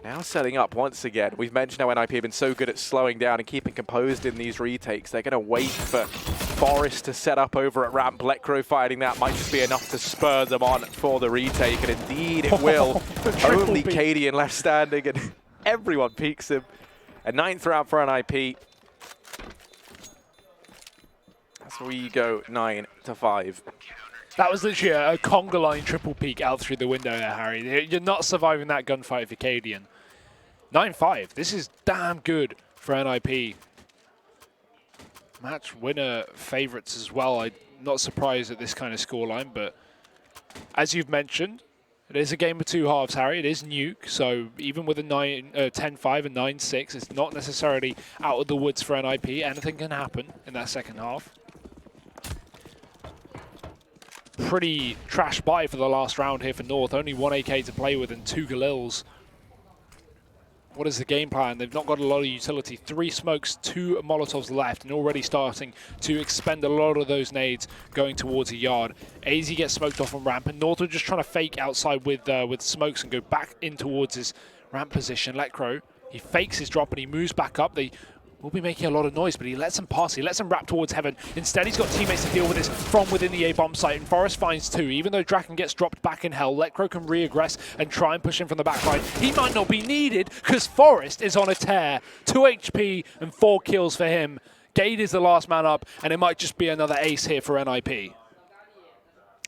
now setting up once again. We've mentioned how NiP have been so good at slowing down and keeping composed in these retakes. They're going to wait for Forest to set up over at ramp. Letcrow fighting that might just be enough to spur them on for the retake, and indeed it will. Only Cadian left standing, and everyone peeks him. A 9th round for NiP. That's where you go 9-5. That was literally a conga line triple peek out through the window there, Harry. You're not surviving that gunfight for Cadian. 9-5. This is damn good for NiP. Match winner favorites as well. I'm not surprised at this kind of scoreline, but as you've mentioned, it is a game of two halves, Harry. It is Nuke, so even with a 10-5 and 9-6, it's not necessarily out of the woods for NiP. Anything can happen in that second half. Pretty trash buy for the last round here for North. Only 1 AK to play with and 2 Galils. What is the game plan? They've not got a lot of utility. 3 smokes, 2 Molotovs left, and already starting to expend a lot of those nades going towards a yard. AZ gets smoked off on ramp, and North are just trying to fake outside with smokes and go back in towards his ramp position. Letcrow, he fakes his drop and he moves back up. They will be making a lot of noise, but he lets him pass. He lets him wrap towards heaven. Instead, he's got teammates to deal with this from within the A-bomb site, and Forest finds 2. Even though Draken gets dropped back in hell, Letcrow can re-aggress and try and push him from the backline. He might not be needed because Forest is on a tear. 2 HP and 4 kills for him. Gade is the last man up, and it might just be another ace here for NiP.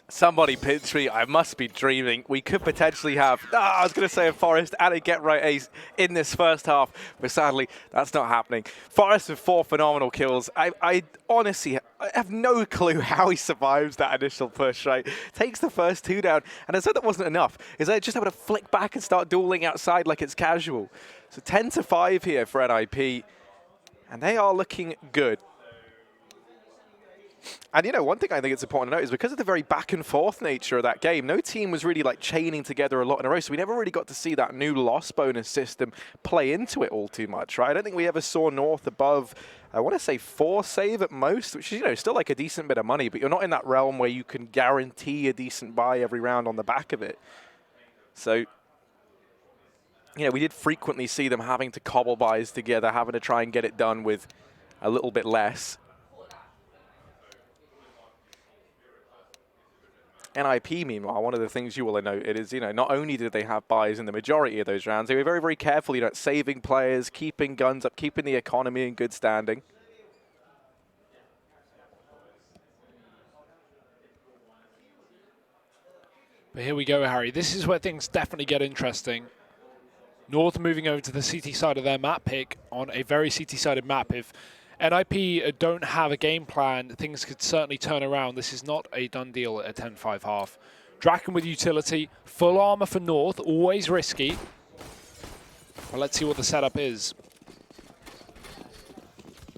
Somebody pinch me. I must be dreaming. We could potentially have, I was going to say a Forest and a Get Right ace in this first half, but sadly, that's not happening. Forest with 4 phenomenal kills. I honestly have no clue how he survives that initial push, right? Takes the first 2 down, and I said that wasn't enough. Is that just able to flick back and start dueling outside like it's casual? So 10-5 here for NiP, and they are looking good. And, you know, one thing I think it's important to note is because of the very back-and-forth nature of that game, no team was really, like, chaining together a lot in a row, so we never really got to see that new loss bonus system play into it all too much, right? I don't think we ever saw North above, I want to say 4 save at most, which is, you know, still, like, a decent bit of money, but you're not in that realm where you can guarantee a decent buy every round on the back of it. So, you know, we did frequently see them having to cobble buys together, having to try and get it done with a little bit less. NiP, meanwhile, one of the things you will note is, you know, not only did they have buys in the majority of those rounds, they were very, very careful, you know, at saving players, keeping guns up, keeping the economy in good standing. But here we go, Harry. This is where things definitely get interesting. North moving over to the CT side of their map pick on a very CT-sided map. If NiP don't have a game plan, things could certainly turn around. This is not a done deal at a 10-5 half. Draken with utility, full armor for North, always risky. Well, let's see what the setup is.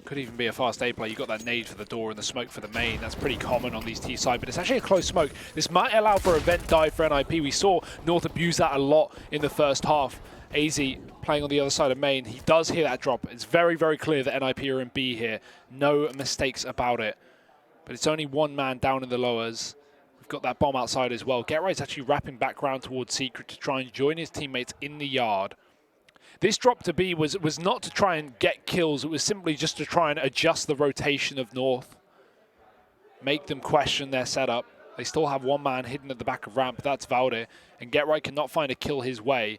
Could even be a fast A play. You got that nade for the door and the smoke for the main. That's pretty common on these T side, but it's actually a close smoke. This might allow for a vent dive for NiP. We saw North abuse that a lot in the first half. AZ playing on the other side of main. He does hear that drop. It's very, very clear that NiP are in B here. No mistakes about it. But it's only one man down in the lowers. We've got that bomb outside as well. GetRight's actually wrapping back round towards Secret to try and join his teammates in the yard. This drop to B was not to try and get kills. It was simply just to try and adjust the rotation of North. Make them question their setup. They still have one man hidden at the back of ramp. That's Valde. And GetRight cannot find a kill his way.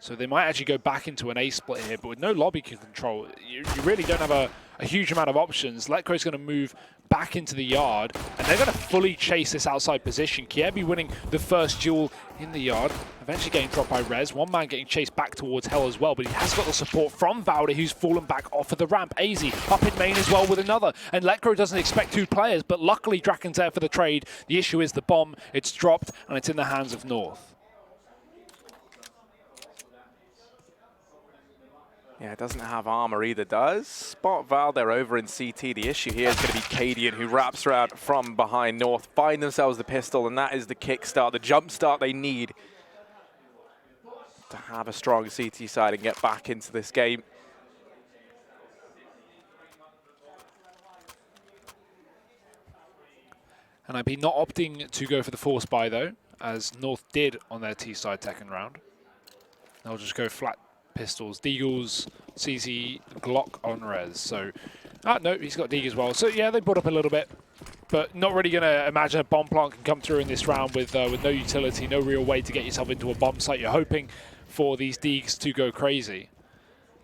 So they might actually go back into an A split here, but with no lobby control, you really don't have a huge amount of options. Letcro's going to move back into the yard, and they're going to fully chase this outside position. Kiebi winning the first duel in the yard, eventually getting dropped by Rez. One man getting chased back towards Hell as well, but he has got the support from Valde, who's fallen back off of the ramp. AZ up in main as well with another, and Letcro doesn't expect two players, but luckily Draken's there for the trade. The issue is the bomb. It's dropped, and it's in the hands of North. Yeah, it doesn't have armor either, does spot Val there over in CT. The issue here is going to be Cadian, who wraps around from behind North, find themselves the pistol, and that is the kickstart, the jump start they need to have a strong CT side and get back into this game. NiP not opting to go for the force buy though, as North did on their T side second round. They'll just go flat pistols, Deagles, CZ, Glock on Rez. So, no, he's got Deag as well. So yeah, they brought up a little bit, but not really going to imagine a bomb plant can come through in this round with no utility, no real way to get yourself into a bomb site. You're hoping for these Deags to go crazy.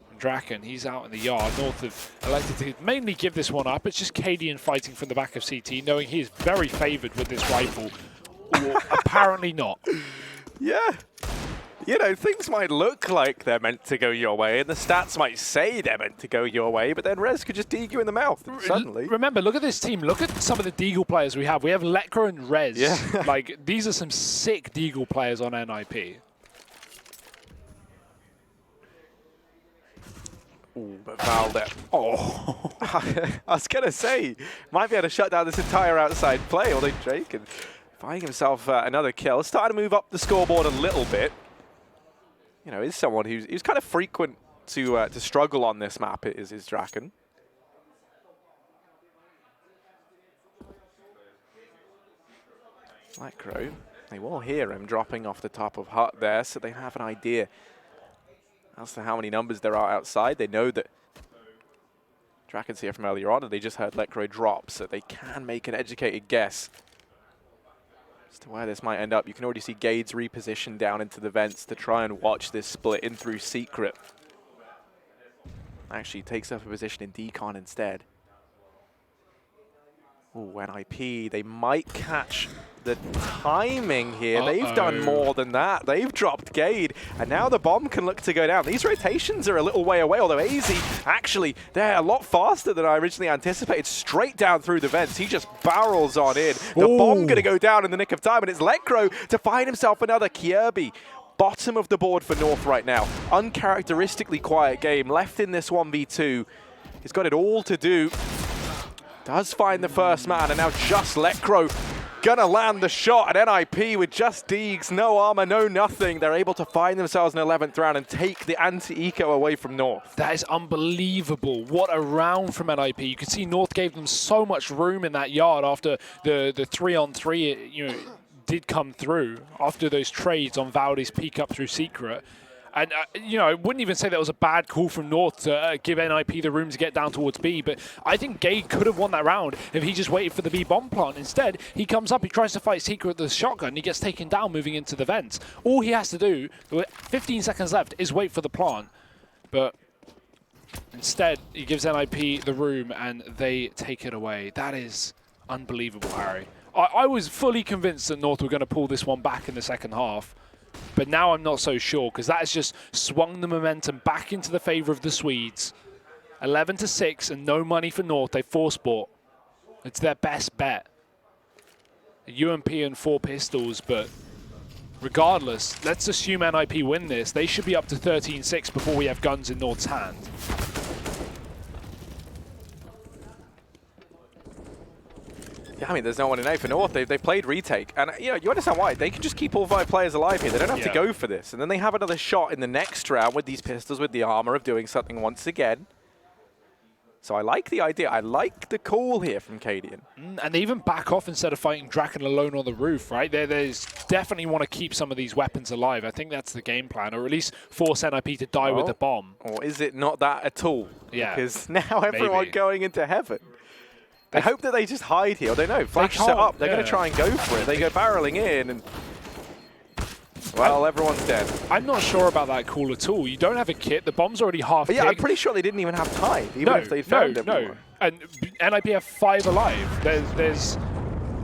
And Draken, he's out in the yard. North have elected to mainly give this one up. It's just Cadian fighting from the back of CT, knowing he is very favoured with this rifle. Or apparently not. Yeah. You know, things might look like they're meant to go your way, and the stats might say they're meant to go your way, but then Rez could just Deag you in the mouth suddenly. Remember, look at this team. Look at some of the Deagle players we have. We have Letcro and Rez. Yeah. Like, these are some sick Deagle players on NiP. Ooh, but Valde. Oh, I was going to say, might be able to shut down this entire outside play, although Drake can find himself another kill. Starting to move up the scoreboard a little bit. You know, is someone who's kind of frequent to struggle on this map, is Draken. Letcro, they will hear him dropping off the top of hut there, so they have an idea as to how many numbers there are outside. They know that Draken's here from earlier on, and they just heard Letcro drop, so they can make an educated guess as to where this might end up. You can already see Gades reposition down into the vents to try and watch this split in through Secret. Actually takes up a position in Decon instead. Ooh, NiP, they might catch the timing here. They've done more than that. They've dropped Gade, and now the bomb can look to go down. These rotations are a little way away, although AZ, actually, they're a lot faster than I originally anticipated. Straight down through the vents. He just barrels on in. The bomb going to go down in the nick of time, and it's Letcro to find himself another Kiebi. Bottom of the board for North right now. Uncharacteristically quiet game. Left in this 1v2. He's got it all to do. Does find the first man, and now just Letcro gonna land the shot at NiP with just Deags, no armor, no nothing. They're able to find themselves an 11th round and take the anti-eco away from North. That is unbelievable. What a round from NiP. You can see North gave them so much room in that yard after the 3-on-3, you know, did come through after those trades on Valde's peek up through Secret. And, you know, I wouldn't even say that was a bad call from North to give NiP the room to get down towards B, but I think Gade could have won that round if he just waited for the B bomb plant. Instead, he comes up, he tries to fight Secret with the shotgun, he gets taken down moving into the vents. All he has to do, with 15 seconds left, is wait for the plant. But instead, he gives NiP the room and they take it away. That is unbelievable, Harry. I was fully convinced that North were going to pull this one back in the second half. But now I'm not so sure, because that has just swung the momentum back into the favor of the Swedes. 11-6 and no money for North. They force bought. It's their best bet. A UMP and 4 pistols, but regardless, let's assume NiP win this. They should be up to 13-6 before we have guns in North's hand. Yeah, I mean, there's no one in A for North. They played retake. And, you know, you understand why. They can just keep all 5 players alive here. They don't have to go for this. And then they have another shot in the next round with these pistols, with the armor of doing something once again. So I like the idea. I like the call here from Cadian. And they even back off instead of fighting Draken alone on the roof, right? There's definitely want to keep some of these weapons alive. I think that's the game plan, or at least force NiP to die with the bomb. Or is it not that at all? Yeah. Because now everyone going into heaven. I hope that they just hide here. They know, flash set up. They're going to try and go for it. They go barreling in, and well, everyone's dead. I'm not sure about that call at all. You don't have a kit. The bomb's already half Yeah, I'm pretty sure they didn't even have time, even if they found everyone. And NiP have 5 alive. There's,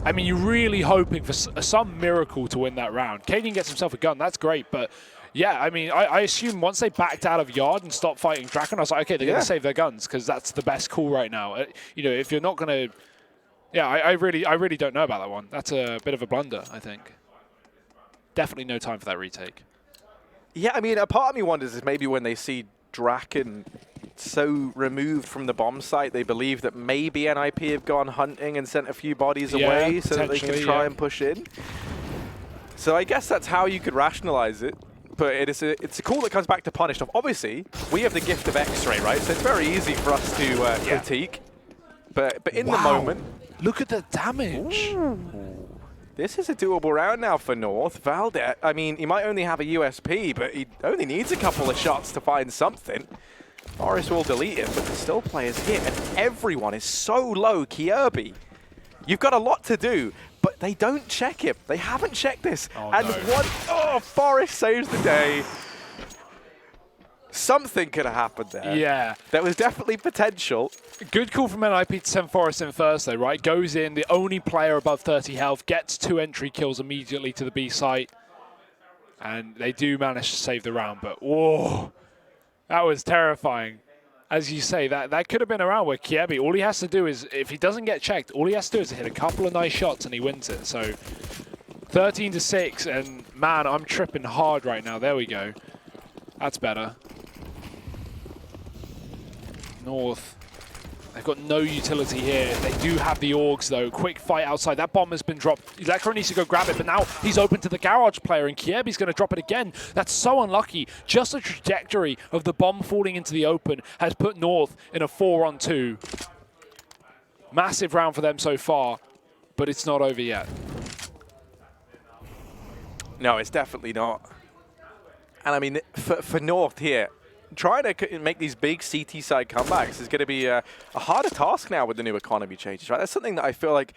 I mean, you're really hoping for some miracle to win that round. Cadian gets himself a gun. That's great, but yeah, I mean, I assume once they backed out of Yard and stopped fighting Draken, I was like, okay, they're going to save their guns because that's the best call right now. You know, if you're not going to, yeah, I really don't know about that one. That's a bit of a blunder, I think. Definitely no time for that retake. Yeah, I mean, a part of me wonders is maybe when they see Draken so removed from the bomb site, they believe that maybe NiP have gone hunting and sent a few bodies away so that they can try and push in. So I guess that's how you could rationalize it. But it's a call that comes back to punish. Obviously, we have the gift of X-ray, right? So it's very easy for us to critique. But in the moment... Look at the damage. Ooh. This is a doable round now for North. Valde, I mean, he might only have a USP, but he only needs a couple of shots to find something. Forrest will delete it, but there's still players here. And everyone is so low. Kirby, you've got a lot to do. But they don't check him. They haven't checked this. Forrest saves the day. Something could have happened there. Yeah. There was definitely potential. Good call from NiP to send Forrest in first, though, right? Goes in, the only player above 30 health, gets 2 entry kills immediately to the B site. And they do manage to save the round, but whoa, that was terrifying. As you say, that could have been a round where Kirby, all he has to do is, if he doesn't get checked, all he has to do is hit a couple of nice shots and he wins it. So 13-6, and man, I'm tripping hard right now. There we go. That's better. North, they've got no utility here. They do have the Augs, though. Quick fight outside. That bomb has been dropped. Electro needs to go grab it, but now he's open to the garage player, and Kirby's going to drop it again. That's so unlucky. Just the trajectory of the bomb falling into the open has put North in a 4-on-2. Massive round for them so far, but it's not over yet. No, it's definitely not. And I mean, for North here, trying to make these big CT side comebacks is going to be a harder task now with the new economy changes, right? That's something that I feel like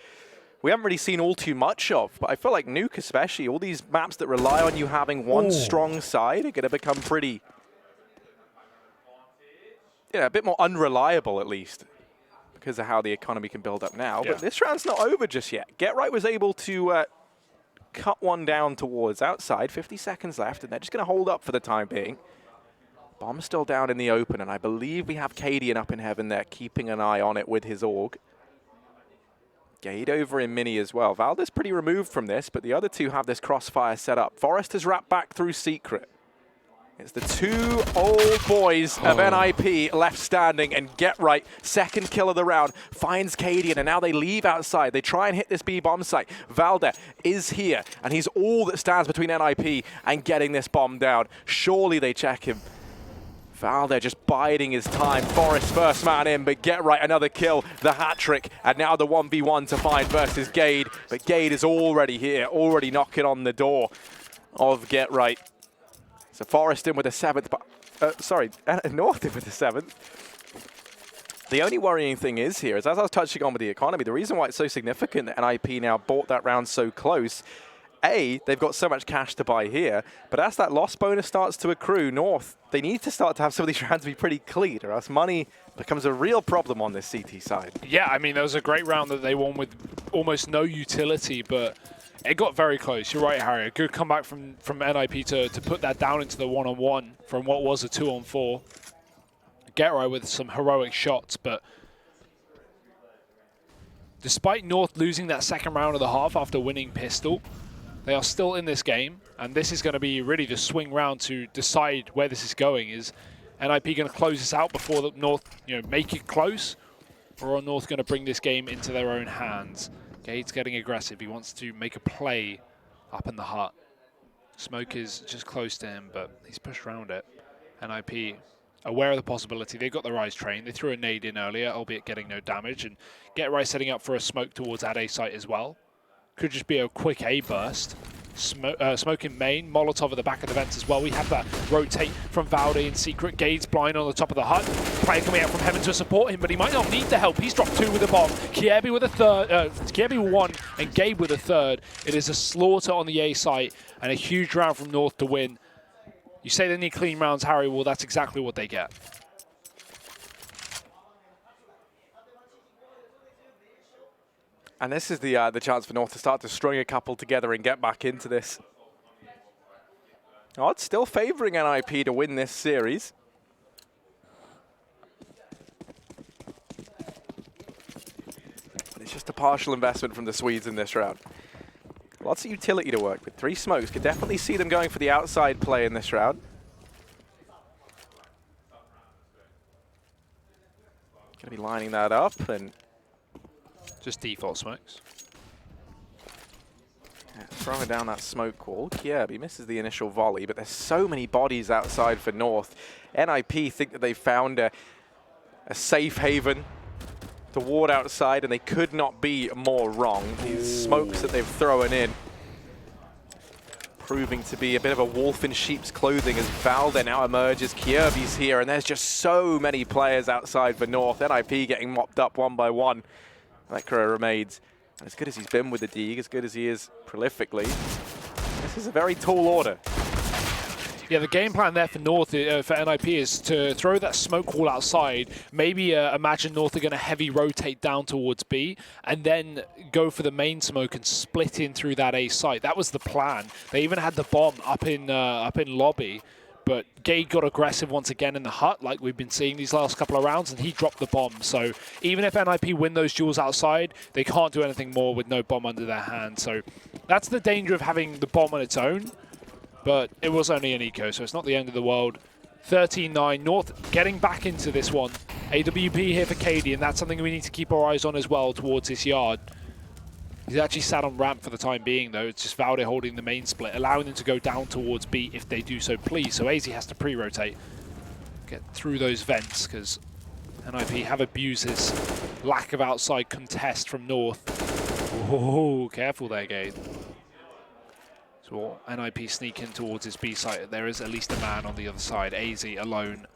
we haven't really seen all too much of, but I feel like Nuke especially, all these maps that rely on you having one strong side are going to become pretty, a bit more unreliable at least because of how the economy can build up now. Yeah. But this round's not over just yet. Get Right was able to cut one down towards outside, 50 seconds left, and they're just going to hold up for the time being. Bomb's still down in the open, and I believe we have Cadian up in heaven there, keeping an eye on it with his AUG. Gade over in mini as well. Valde's pretty removed from this, but the other two have this crossfire set up. Forrest has wrapped back through Secret. It's the 2 old boys of NiP left standing, and Get Right, second kill of the round, finds Cadian, and now they leave outside. They try and hit this B bomb site. Valde is here, and he's all that stands between NiP and getting this bomb down. Surely they check him. Valde just biding his time. Forrest first man in, but Get Right another kill, the hat trick, and now the 1v1 to find versus Gade. But Gade is already here, already knocking on the door of Get Right. So Forrest in with the 7th, North in with the 7th. The only worrying thing is here, is as I was touching on with the economy, the reason why it's so significant that NiP now bought that round so close, A, they've got so much cash to buy here, but as that loss bonus starts to accrue, North, they need to start to have some of these rounds be pretty clean, or else money becomes a real problem on this CT side. Yeah, I mean, there was a great round that they won with almost no utility, but it got very close. You're right, Harry. A good comeback from NiP to put that down into the 1-on-1 from what was a 2-on-4. Get Right with some heroic shots, but despite North losing that second round of the half after winning Pistol, they are still in this game, and this is going to be really the swing round to decide where this is going. Is NiP going to close this out before the North, make it close, or are North going to bring this game into their own hands? Gade's getting aggressive. He wants to make a play up in the hut. Smoke is just close to him, but he's pushed around it. NiP aware of the possibility. They got the Rise train. They threw a nade in earlier, albeit getting no damage, and Get Right setting up for a smoke towards that A site as well. Could just be a quick A burst. Smoke in main, Molotov at the back of the vents as well. We have that rotate from Valde in secret. Gade's blind on the top of the hut. Player coming out from heaven to support him, but he might not need the help. He's dropped 2 with a bomb. Kiebi with a third, Kiebi with 1, and Gabe with a third. It is a slaughter on the A site, and a huge round from North to win. You say they need clean rounds, Harry. Well, that's exactly what they get. And this is the chance for North to start to string a couple together and get back into this. Odds still favouring NiP to win this series. But it's just a partial investment from the Swedes in this round. Lots of utility to work with. 3 smokes. Could definitely see them going for the outside play in this round. Going to be lining that up and just default smokes. Yeah, throwing down that smoke wall. Kiebi misses the initial volley, but there's so many bodies outside for North. NiP think that they found a safe haven to ward outside, and they could not be more wrong. These smokes that they've thrown in proving to be a bit of a wolf in sheep's clothing as Valde now emerges. Kiebi's here, and there's just so many players outside for North. NiP getting mopped up one by one. Lekra remains as good as he's been with the Deeg, as good as he is prolifically. This is a very tall order. Yeah, the game plan there for North, for NiP, is to throw that smoke wall outside. Maybe imagine North are going to heavy rotate down towards B, and then go for the main smoke and split in through that A site. That was the plan. They even had the bomb up in lobby, but Gade got aggressive once again in the hut, like we've been seeing these last couple of rounds, and he dropped the bomb. So even if NiP win those duels outside, they can't do anything more with no bomb under their hand. So that's the danger of having the bomb on its own. But it was only an eco, so it's not the end of the world. 13-9, North getting back into this one. AWP here for KD, and that's something we need to keep our eyes on as well towards this yard. He's actually sat on ramp for the time being, though. It's just Valde holding the main split, allowing them to go down towards B if they do so please. So AZ has to pre-rotate, get through those vents, because NiP have abused this lack of outside contest from North. Oh, careful there, Gade. So NiP sneak in towards his B site. There is at least a man on the other side. AZ alone.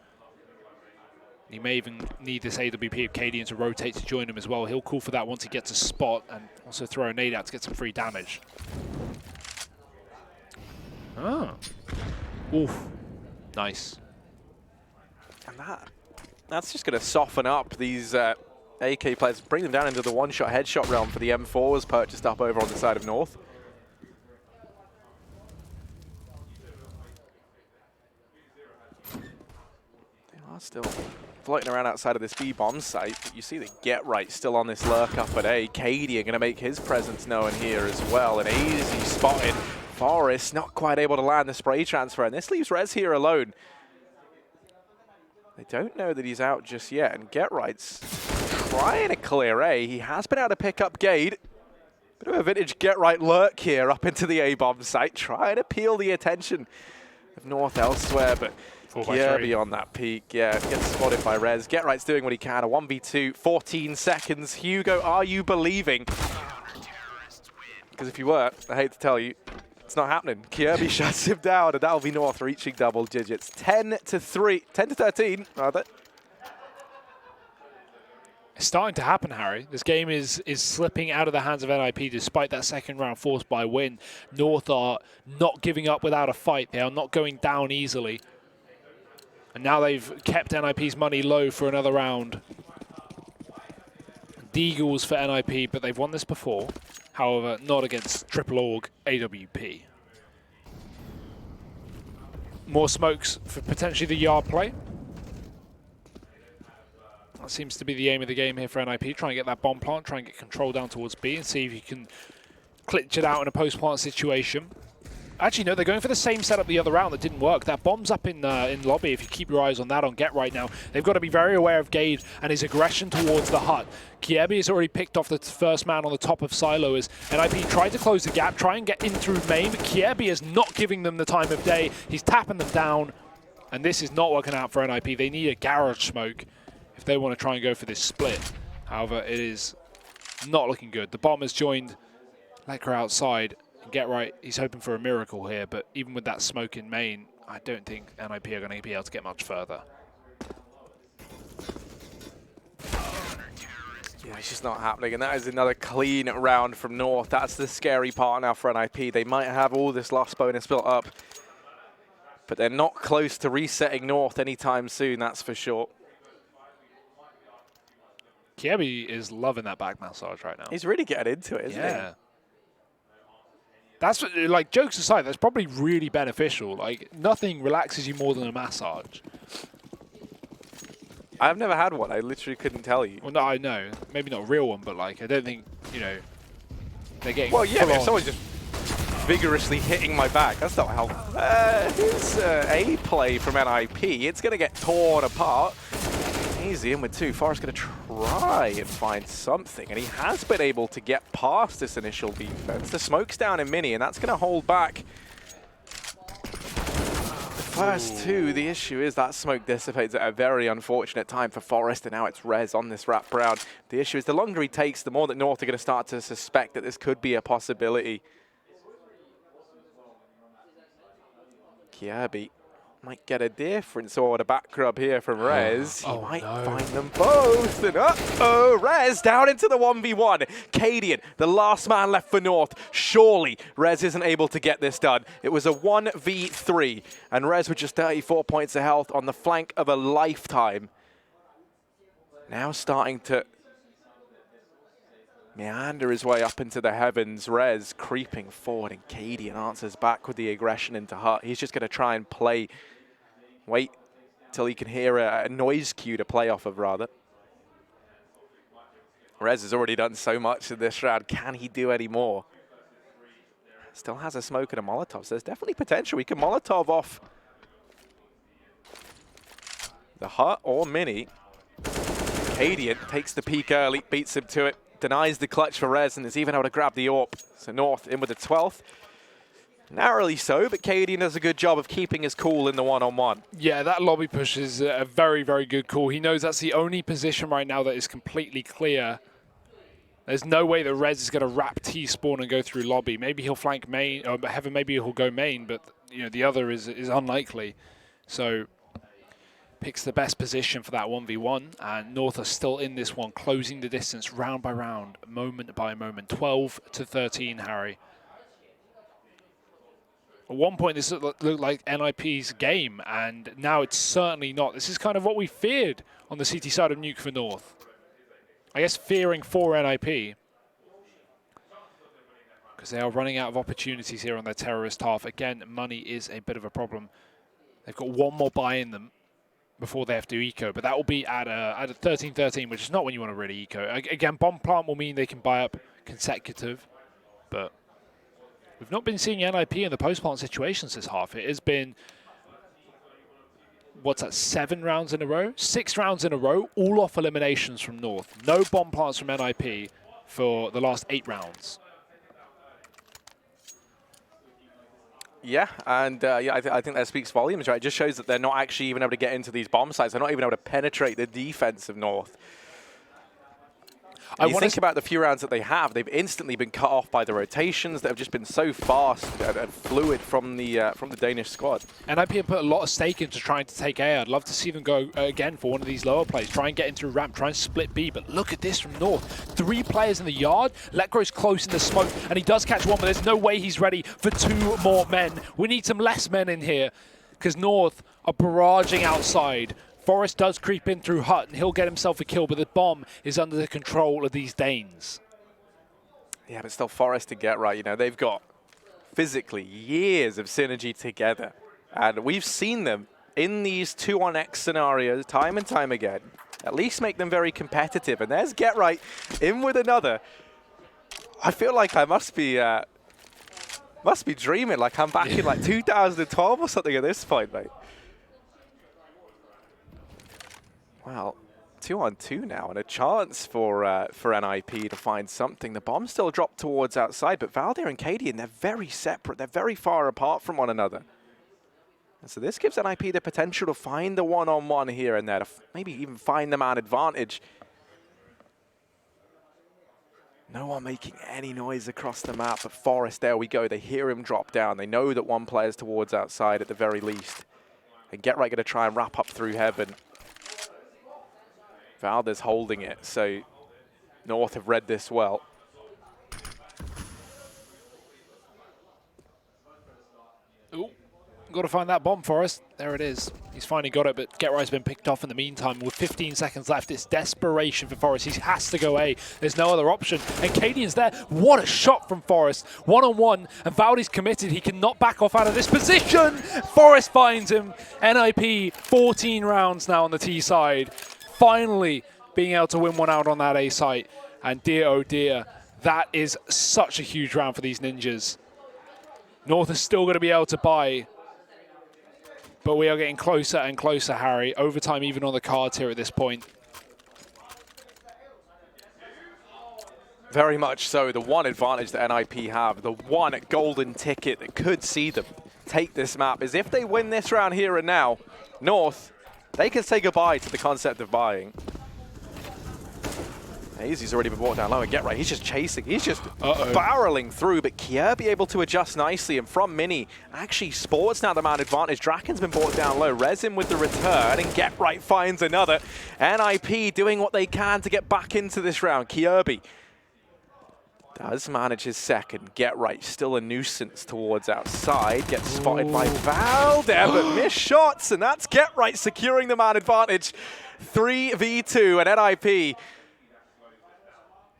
He may even need this AWP of Cadian to rotate to join him as well. He'll call for that once he gets a spot, and also throw a nade out to get some free damage. Ah. Oof. Nice. And that's just going to soften up these AK players, bring them down into the one-shot headshot realm for the M4s purchased up over on the side of North. Still floating around outside of this B-bomb site, but you see the Get Right still on this lurk up at A. Cady going to make his presence known here as well, and easy spotted. Forrest not quite able to land the spray transfer, and this leaves Rez here alone. They don't know that he's out just yet, and Get Right's trying to clear A. He has been able to pick up Gade. Bit of a vintage Get Right lurk here up into the A-bomb site, trying to peel the attention of North elsewhere, but Kirby on that peak, yeah, gets spotted by Rez. Get Right's doing what he can, a 1v2, 14 seconds. Hugo, are you believing? Because if you were, I hate to tell you, it's not happening. Kirby shuts him down, and that'll be North reaching double digits. 10 to 13, rather. It's starting to happen, Harry. This game is slipping out of the hands of NiP despite that second round forced by win. North are not giving up without a fight. They are not going down easily. And now they've kept NiP's money low for another round. Deagles for NiP, but they've won this before. However, not against Triple Org AWP. More smokes for potentially the yard play. That seems to be the aim of the game here for NiP. Try and get that bomb plant, try and get control down towards B and see if you can glitch it out in a post-plant situation. Actually, no, they're going for the same setup the other round that didn't work. That bomb's up in lobby. If you keep your eyes on that on Get right now, they've got to be very aware of Gade and his aggression towards the hut. Kirby has already picked off the first man on the top of Silo as NiP tried to close the gap, try and get in through main, but Kirby is not giving them the time of day. He's tapping them down, and this is not working out for NiP. They need a garage smoke if they want to try and go for this split. However, it is not looking good. The bomb has joined Lecker outside. Get right, he's hoping for a miracle here, but even with that smoke in main, I don't think NiP are going to be able to get much further. Yeah, it's just not happening, and that is another clean round from North. That's the scary part now for NiP. They might have all this loss bonus built up, but they're not close to resetting North anytime soon, that's for sure. Kirby is loving that back massage right now. He's really getting into it, isn't he? Yeah. That's, like, jokes aside, that's probably really beneficial. Like, nothing relaxes you more than a massage. I've never had one. I literally couldn't tell you. Well, no, I know. Maybe not a real one, but, like, I don't think, you know, they're getting well, yeah, if someone's just vigorously hitting my back, that's not how... Here's a play from NiP. It's going to get torn apart. Easy in with two. Forrest's going to try and find something, and he has been able to get past this initial defense. The smoke's down in mini, and that's going to hold back the first two. The issue is that smoke dissipates at a very unfortunate time for Forrest, and now it's Rez on this wrap round. The issue is the longer he takes, the more that North are going to start to suspect that this could be a possibility. Kirby might get a different sort of back rub here from Rez. He might find them both. And uh-oh, Rez down into the 1v1. Cadian, the last man left for North. Surely Rez isn't able to get this done. It was a 1v3, and Rez with just 34 points of health on the flank of a lifetime. Now starting to meander his way up into the heavens. Rez creeping forward, and Cadian answers back with the aggression into Hut. He's just going to try and play. Wait till he can hear a noise cue to play off of, rather. Rez has already done so much in this round. Can he do any more? Still has a smoke and a Molotov, so there's definitely potential. He can Molotov off the Hut or Mini. Cadian takes the peak early, beats him to it, denies the clutch for Rez, and is even able to grab the AWP. So North in with the 12th. Narrowly so, but Cadian does a good job of keeping his cool in the one-on-one. Yeah, that lobby push is a very, very good call. He knows that's the only position right now that is completely clear. There's no way that Rez is going to wrap T-spawn and go through lobby. Maybe he'll flank main, or Heaven, maybe he'll go main, but you know the other is unlikely. So picks the best position for that 1v1, and North are still in this one, closing the distance round by round, moment by moment. 12 to 13, Harry. At one point, this looked like NiP's game, and now it's certainly not. This is kind of what we feared on the CT side of Nuke for North. I guess fearing for NiP, because they are running out of opportunities here on their terrorist half. Again, money is a bit of a problem. They've got one more buy in them before they have to eco, but that will be at a 13-13, which is not when you want to really eco. Again, bomb plant will mean they can buy up consecutive, but we've not been seeing NiP in the post-plant situations this half. It has been, what's that, 7 rounds in a row? 6 rounds in a row, all off eliminations from North. No bomb plants from NiP for the last 8 rounds. Yeah, and yeah, I think that speaks volumes, right? It just shows that they're not actually even able to get into these bomb sites. They're not even able to penetrate the defense of North. You think about the few rounds that they have, they've instantly been cut off by the rotations that have just been so fast and fluid from the Danish squad. NiP have put a lot of stake into trying to take A. I'd love to see them go again for one of these lower plays. Try and get into a ramp, try and split B. But look at this from North. 3 players in the yard. Letgro's close in the smoke, and he does catch one, but there's no way he's ready for 2 more men. We need some less men in here, because North are barraging outside. Forrest does creep in through Hut, and he'll get himself a kill, but the bomb is under the control of these Danes. Yeah, but still Forrest to get right. You know, they've got physically years of synergy together. And we've seen them in these 2-on-X scenarios time and time again. At least make them very competitive. And there's Get Right in with another. I feel like I must be dreaming. Like I'm back in like 2012 or something at this point, mate. Well, 2-on-2 now, and a chance for NiP to find something. The bomb still dropped towards outside, but Valdir and Cadian, they're very separate. They're very far apart from one another. And so this gives NiP the potential to find the one-on-one here and there, to maybe even find the man advantage. No one making any noise across the map, but Forrest, there we go. They hear him drop down. They know that one player's towards outside at the very least. And Get Right going to try and wrap up through heaven. Valdir's holding it, so North have read this well. Ooh, got to find that bomb, Forrest. There it is. He's finally got it, but Get Right's been picked off in the meantime. With 15 seconds left, it's desperation for Forrest. He has to go A. There's no other option. And Cadian's there. What a shot from Forrest. 1-on-1, and Valdi's committed. He cannot back off out of this position. Forrest finds him. NiP, 14 rounds now on the T side. Finally being able to win one out on that A site. And dear, oh dear, that is such a huge round for these ninjas. North is still going to be able to buy, but we are getting closer and closer, Harry. Overtime even on the cards here at this point. Very much so. The one advantage that NiP have, the one golden ticket that could see them take this map, is if they win this round here and now, North, they can say goodbye to the concept of buying. Hazy's already been brought down low, and Get Right, he's just chasing. He's just barreling through, but Kjaerbye able to adjust nicely, and from Mini, actually Sports now the man advantage. Draken's been brought down low. Resin with the return, and Get Right finds another. NiP doing what they can to get back into this round. Kjaerbye does manage his second. Get Right still a nuisance towards outside. Gets spotted by Valdir, but missed shots, and that's Get Right securing the man advantage. 3v2, and NiP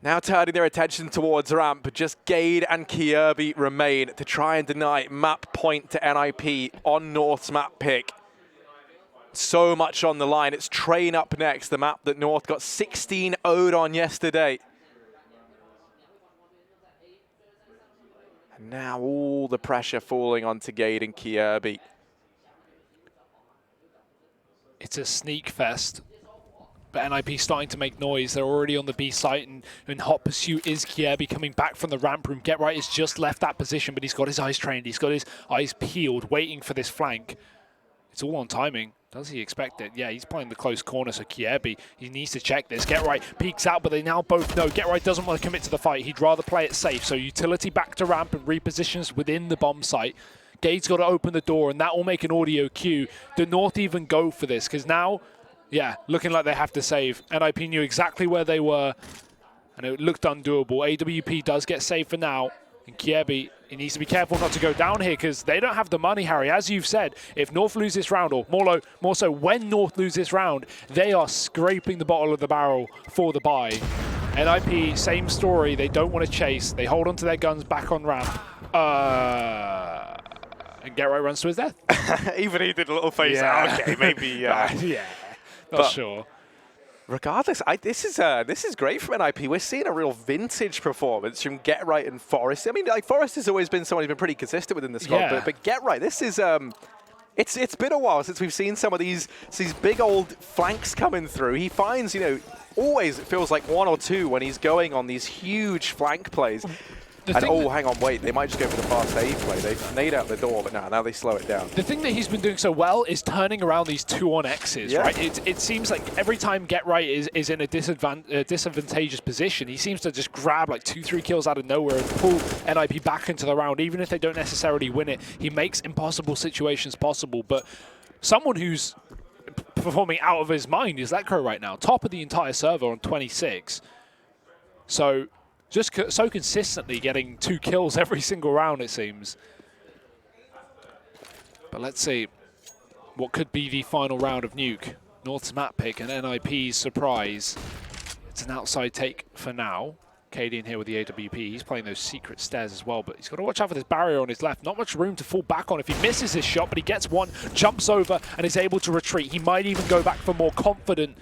now turning their attention towards ramp, but just Gade and Kjaerbye remain to try and deny map point to NiP on North's map pick. So much on the line. It's Train up next, the map that North got 16-0'd on yesterday. And now all the pressure falling onto Gade and Kjaerbye. It's a sneak fest. But NiP starting to make noise. They're already on the B site, and in hot pursuit is Kjaerbye coming back from the ramp room. Get Right has just left that position, but he's got his eyes trained. He's got his eyes peeled, waiting for this flank. It's all on timing. Does he expect it? Yeah, he's playing the close corner, so Kjaerbye, he needs to check this. Get Right peeks out, but they now both know Get Right doesn't want to commit to the fight. He'd rather play it safe, so utility back to ramp and repositions within the bomb site. Gade's got to open the door, and that will make an audio cue. Do North even go for this? Because now, yeah, looking like they have to save. NiP knew exactly where they were, and it looked undoable. AWP does get saved for now, and Kjaerbye, he needs to be careful not to go down here, because they don't have the money, Harry. As you've said, if North lose this round, or more so when North lose this round, they are scraping the bottom of the barrel for the buy. NiP, same story. They don't want to chase. They hold onto their guns back on ramp. And Get Right runs to his death. Even he did a little face. Yeah. Okay, maybe. Yeah. Not sure. Regardless, this is great from NiP. We're seeing a real vintage performance from Get Right and Forrest. I mean, like Forrest has always been someone who's been pretty consistent within the squad, but Get Right, this is it's been a while since we've seen some of these big old flanks coming through. He finds, always it feels like 1 or 2 when he's going on these huge flank plays. And oh, hang on, wait, they might just go for the fast A play. They've nade out the door, but now they slow it down. The thing that he's been doing so well is turning around these 2-on-X's, right? It seems like every time Get Right is in a disadvantageous position, he seems to just grab like 2-3 kills out of nowhere and pull NiP back into the round. Even if they don't necessarily win it, he makes impossible situations possible. But someone who's performing out of his mind is Letcro right now, top of the entire server on 26. So just so consistently getting 2 kills every single round, it seems. But let's see what could be the final round of Nuke. North's map pick and NiP's surprise. It's an outside take for now. Cadian here with the AWP. He's playing those secret stairs as well, but he's got to watch out for this barrier on his left. Not much room to fall back on if he misses his shot, but he gets one, jumps over, and is able to retreat. He might even go back for more confident.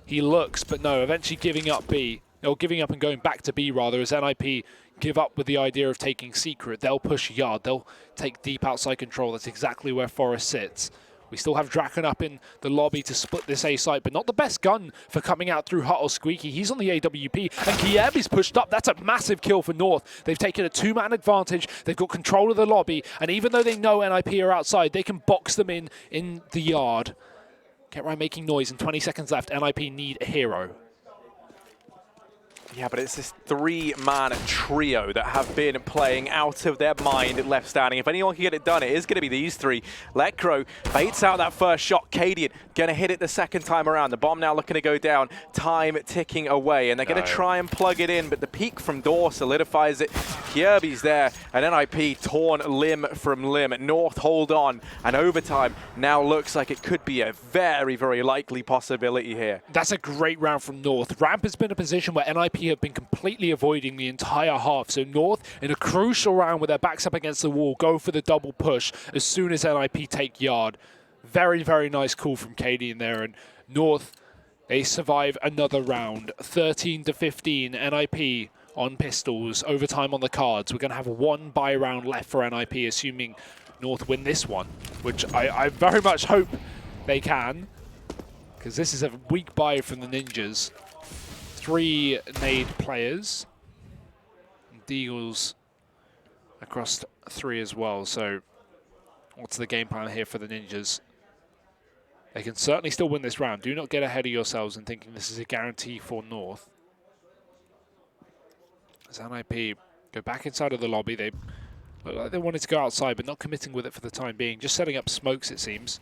He looks, but no, eventually giving up B. Or giving up and going back to B, rather, as NiP give up with the idea of taking secret. They'll push yard. They'll take deep outside control. That's exactly where Forest sits. We still have Draken up in the lobby to split this A site, but not the best gun for coming out through Hut or Squeaky. He's on the AWP, and Kieb is pushed up. That's a massive kill for North. They've taken a 2-man advantage. They've got control of the lobby, and even though they know NiP are outside, they can box them in the yard. Get right making noise, and 20 seconds left. NiP need a hero. Yeah, but it's this 3-man trio that have been playing out of their mind left standing. If anyone can get it done, it is going to be these 3. Letcro baits out that first shot. Cadian going to hit it the second time around. The bomb now looking to go down. Time ticking away, and they're going to try and plug it in, but the peek from door solidifies it. Kierby's there, and NiP torn limb from limb. North hold on, and overtime now looks like it could be a very, very likely possibility here. That's a great round from North. Ramp has been a position where NiP have been completely avoiding the entire half. So North, in a crucial round with their backs up against the wall, go for the double push as soon as NiP take yard. Very, very nice call from Cadian there. And North, they survive another round. 13-15, NiP on pistols, overtime on the cards. We're going to have 1 buy round left for NiP, assuming North win this one, which I very much hope they can, because this is a weak buy from the Ninjas. 3 nade players. Deagles across 3 as well. So what's the game plan here for the Ninjas? They can certainly still win this round. Do not get ahead of yourselves in thinking this is a guarantee for North. As NiP go back inside of the lobby, they look like they wanted to go outside, but not committing with it for the time being. Just setting up smokes, it seems.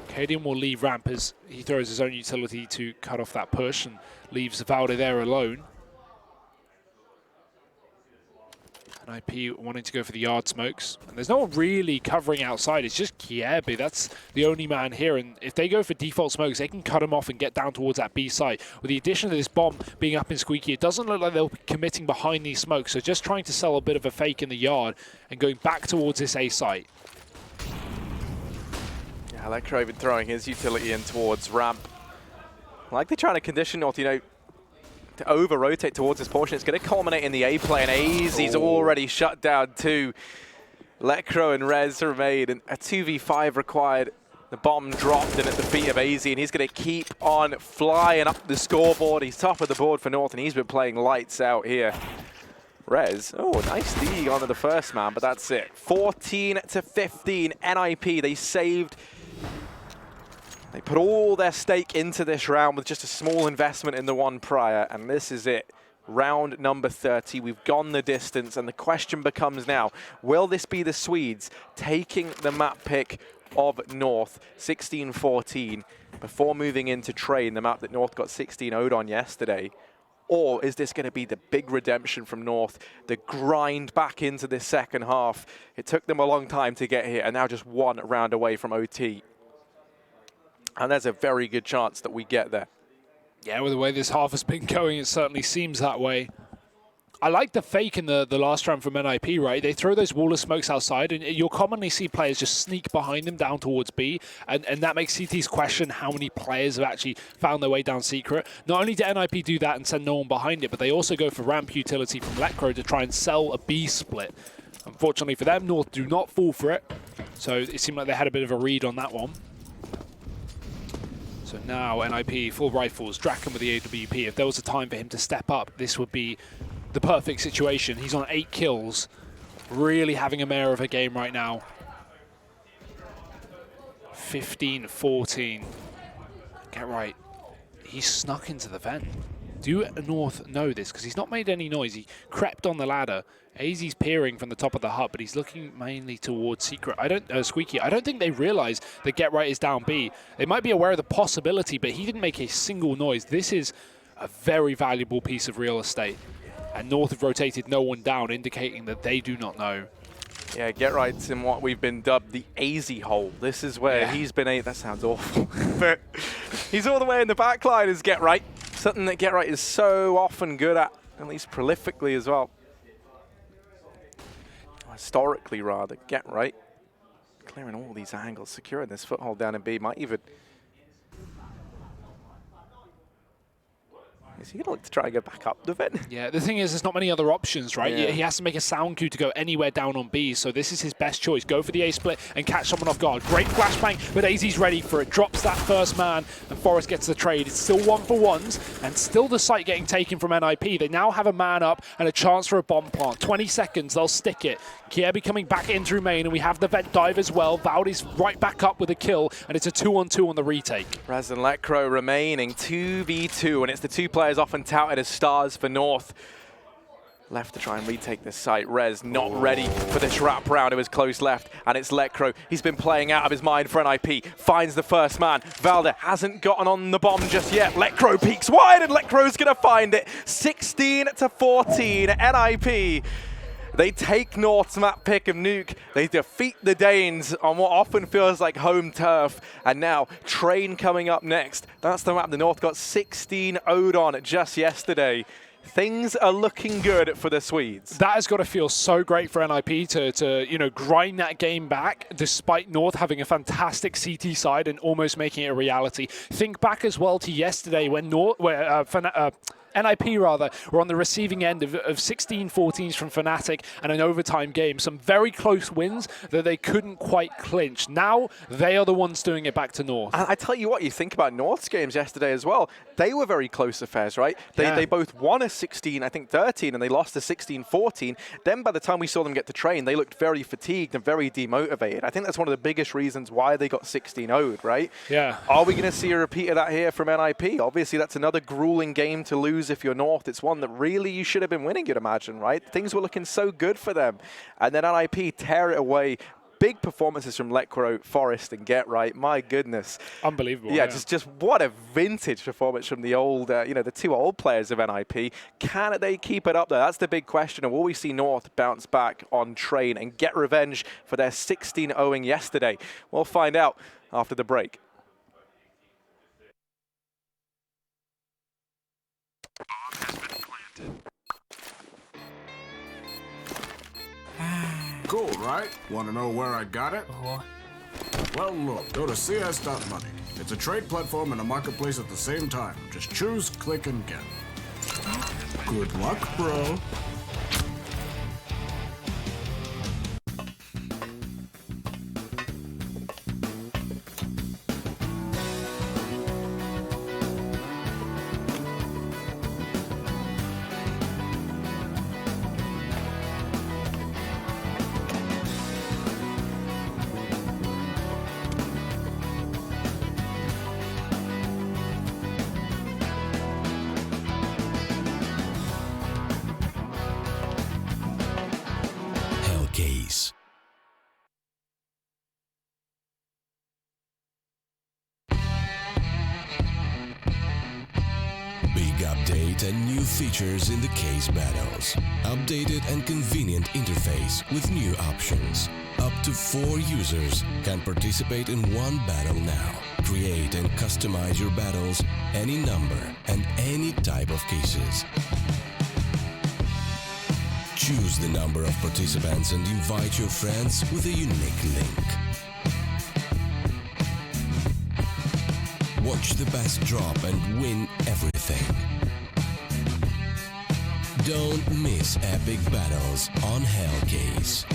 Cadian will leave ramp as he throws his own utility to cut off that push and leaves Valde there alone. NiP wanting to go for the yard smokes. And there's no one really covering outside. It's just Kierby. That's the only man here. And if they go for default smokes, they can cut him off and get down towards that B site. With the addition of this bomb being up in Squeaky, it doesn't look like they'll be committing behind these smokes. So just trying to sell a bit of a fake in the yard and going back towards this A site. Letcro even throwing his utility in towards ramp. Like they're trying to condition North, you know, to over-rotate towards this portion. It's going to culminate in the A play, and AZ's already shut down too. Letcro and Rez remain, and a 2v5 required. The bomb dropped in at the feet of AZ, and he's going to keep on flying up the scoreboard. He's top of the board for North, and he's been playing lights out here. Rez, oh, nice lead onto the first man, but that's it. 14-15, NiP, they saved. They put all their stake into this round with just a small investment in the one prior, and this is it. Round number 30, we've gone the distance, and the question becomes now, will this be the Swedes taking the map pick of North, 16-14, before moving into Train, the map that North got 16-0'd on yesterday? Or is this going to be the big redemption from North, the grind back into this second half? It took them a long time to get here, and now just 1 round away from OT. And there's a very good chance that we get there. Yeah, with the way this half has been going, it certainly seems that way. I like the fake in the last round from NiP, right? They throw those wall of smokes outside, and you'll commonly see players just sneak behind them down towards B, and that makes CTs question how many players have actually found their way down secret. Not only did NiP do that and send no one behind it, but they also go for ramp utility from Letcro to try and sell a B split. Unfortunately for them, North do not fall for it, so it seemed like they had a bit of a read on that one. So now NiP, full rifles, Draken with the AWP. If there was a time for him to step up, this would be the perfect situation. He's on 8 kills, really having a mare of a game right now. 15-14. Get right. He snuck into the vent. Do North know this? Because he's not made any noise. He crept on the ladder. AZ's peering from the top of the hut, but he's looking mainly towards Secret. Squeaky. I don't think they realize that Get Right is down B. They might be aware of the possibility, but he didn't make a single noise. This is a very valuable piece of real estate. And North have rotated no one down, indicating that they do not know. Yeah, Get Right's in what we've been dubbed the AZ hole. This is where he's been that sounds awful. But he's all the way in the back line as Get Right. Something that Get Right is so often good at least prolifically as well. Historically, rather. Get Right. Clearing all these angles, securing this foothold down in B. Might even... Is he going to look to try and go back up the vent? Yeah, the thing is, there's not many other options, right? Yeah. He has to make a sound cue to go anywhere down on B, so this is his best choice. Go for the A split and catch someone off guard. Great flashbang, but AZ's ready for it. Drops that first man, and Forrest gets the trade. It's still 1-for-1s, and still the site getting taken from NiP. They now have a man up and a chance for a bomb plant. 20 seconds, they'll stick it. Kiebi coming back in through main, and we have the vent dive as well. Valdi's right back up with a kill, and it's a 2-on-2 on the retake. Raz and Lecro remaining 2v2, and it's the two players often touted as stars for North. Left to try and retake this site. Rez not ready for this wrap round. It was close left, and it's Lecro. He's been playing out of his mind for NiP. Finds the first man. Valda hasn't gotten on the bomb just yet. Lecro peeks wide, and Lecro's going to find it. 16-14, NiP. They take North's map pick of Nuke. They defeat the Danes on what often feels like home turf. And now, Train coming up next. That's the map the North got 16-0'd on just yesterday. Things are looking good for the Swedes. That has got to feel so great for NiP to grind that game back, despite North having a fantastic CT side and almost making it a reality. Think back as well to yesterday when NiP were on the receiving end of 16 14s from Fnatic and an overtime game. Some very close wins that they couldn't quite clinch. Now they are the ones doing it back to North. And I tell you what, you think about North's games yesterday as well. They were very close affairs, right? They both won a 16-13, and they lost a 16-14. Then by the time we saw them get to Train, they looked very fatigued and very demotivated. I think that's one of the biggest reasons why they got 16-0'd, right? Yeah. Are we going to see a repeat of that here from NiP? Obviously, that's another grueling game to lose if you're North. It's one that really you should have been winning, you'd imagine, right? Things were looking so good for them. And then NiP tear it away. Big performances from Lecro, Forrest, and Get Right. My goodness. Unbelievable. Yeah, just what a vintage performance from the old, the two old players of NiP. Can they keep it up there? That's the big question. And will we see North bounce back on Train and get revenge for their 16-0ing yesterday? We'll find out after the break. Cool, right? Want to know where I got it? Well, look, go to CS.money. It's a trade platform and a marketplace at the same time. Just choose, click, and get. Good luck, bro. Case. Big update and new features in the case battles. Updated and convenient interface with new options. Up to 4 users can participate in one battle now. Create and customize your battles, any number and any type of cases. Choose the number of participants and invite your friends with a unique link. Watch the best drop and win everything. Don't miss epic battles on Hellcase.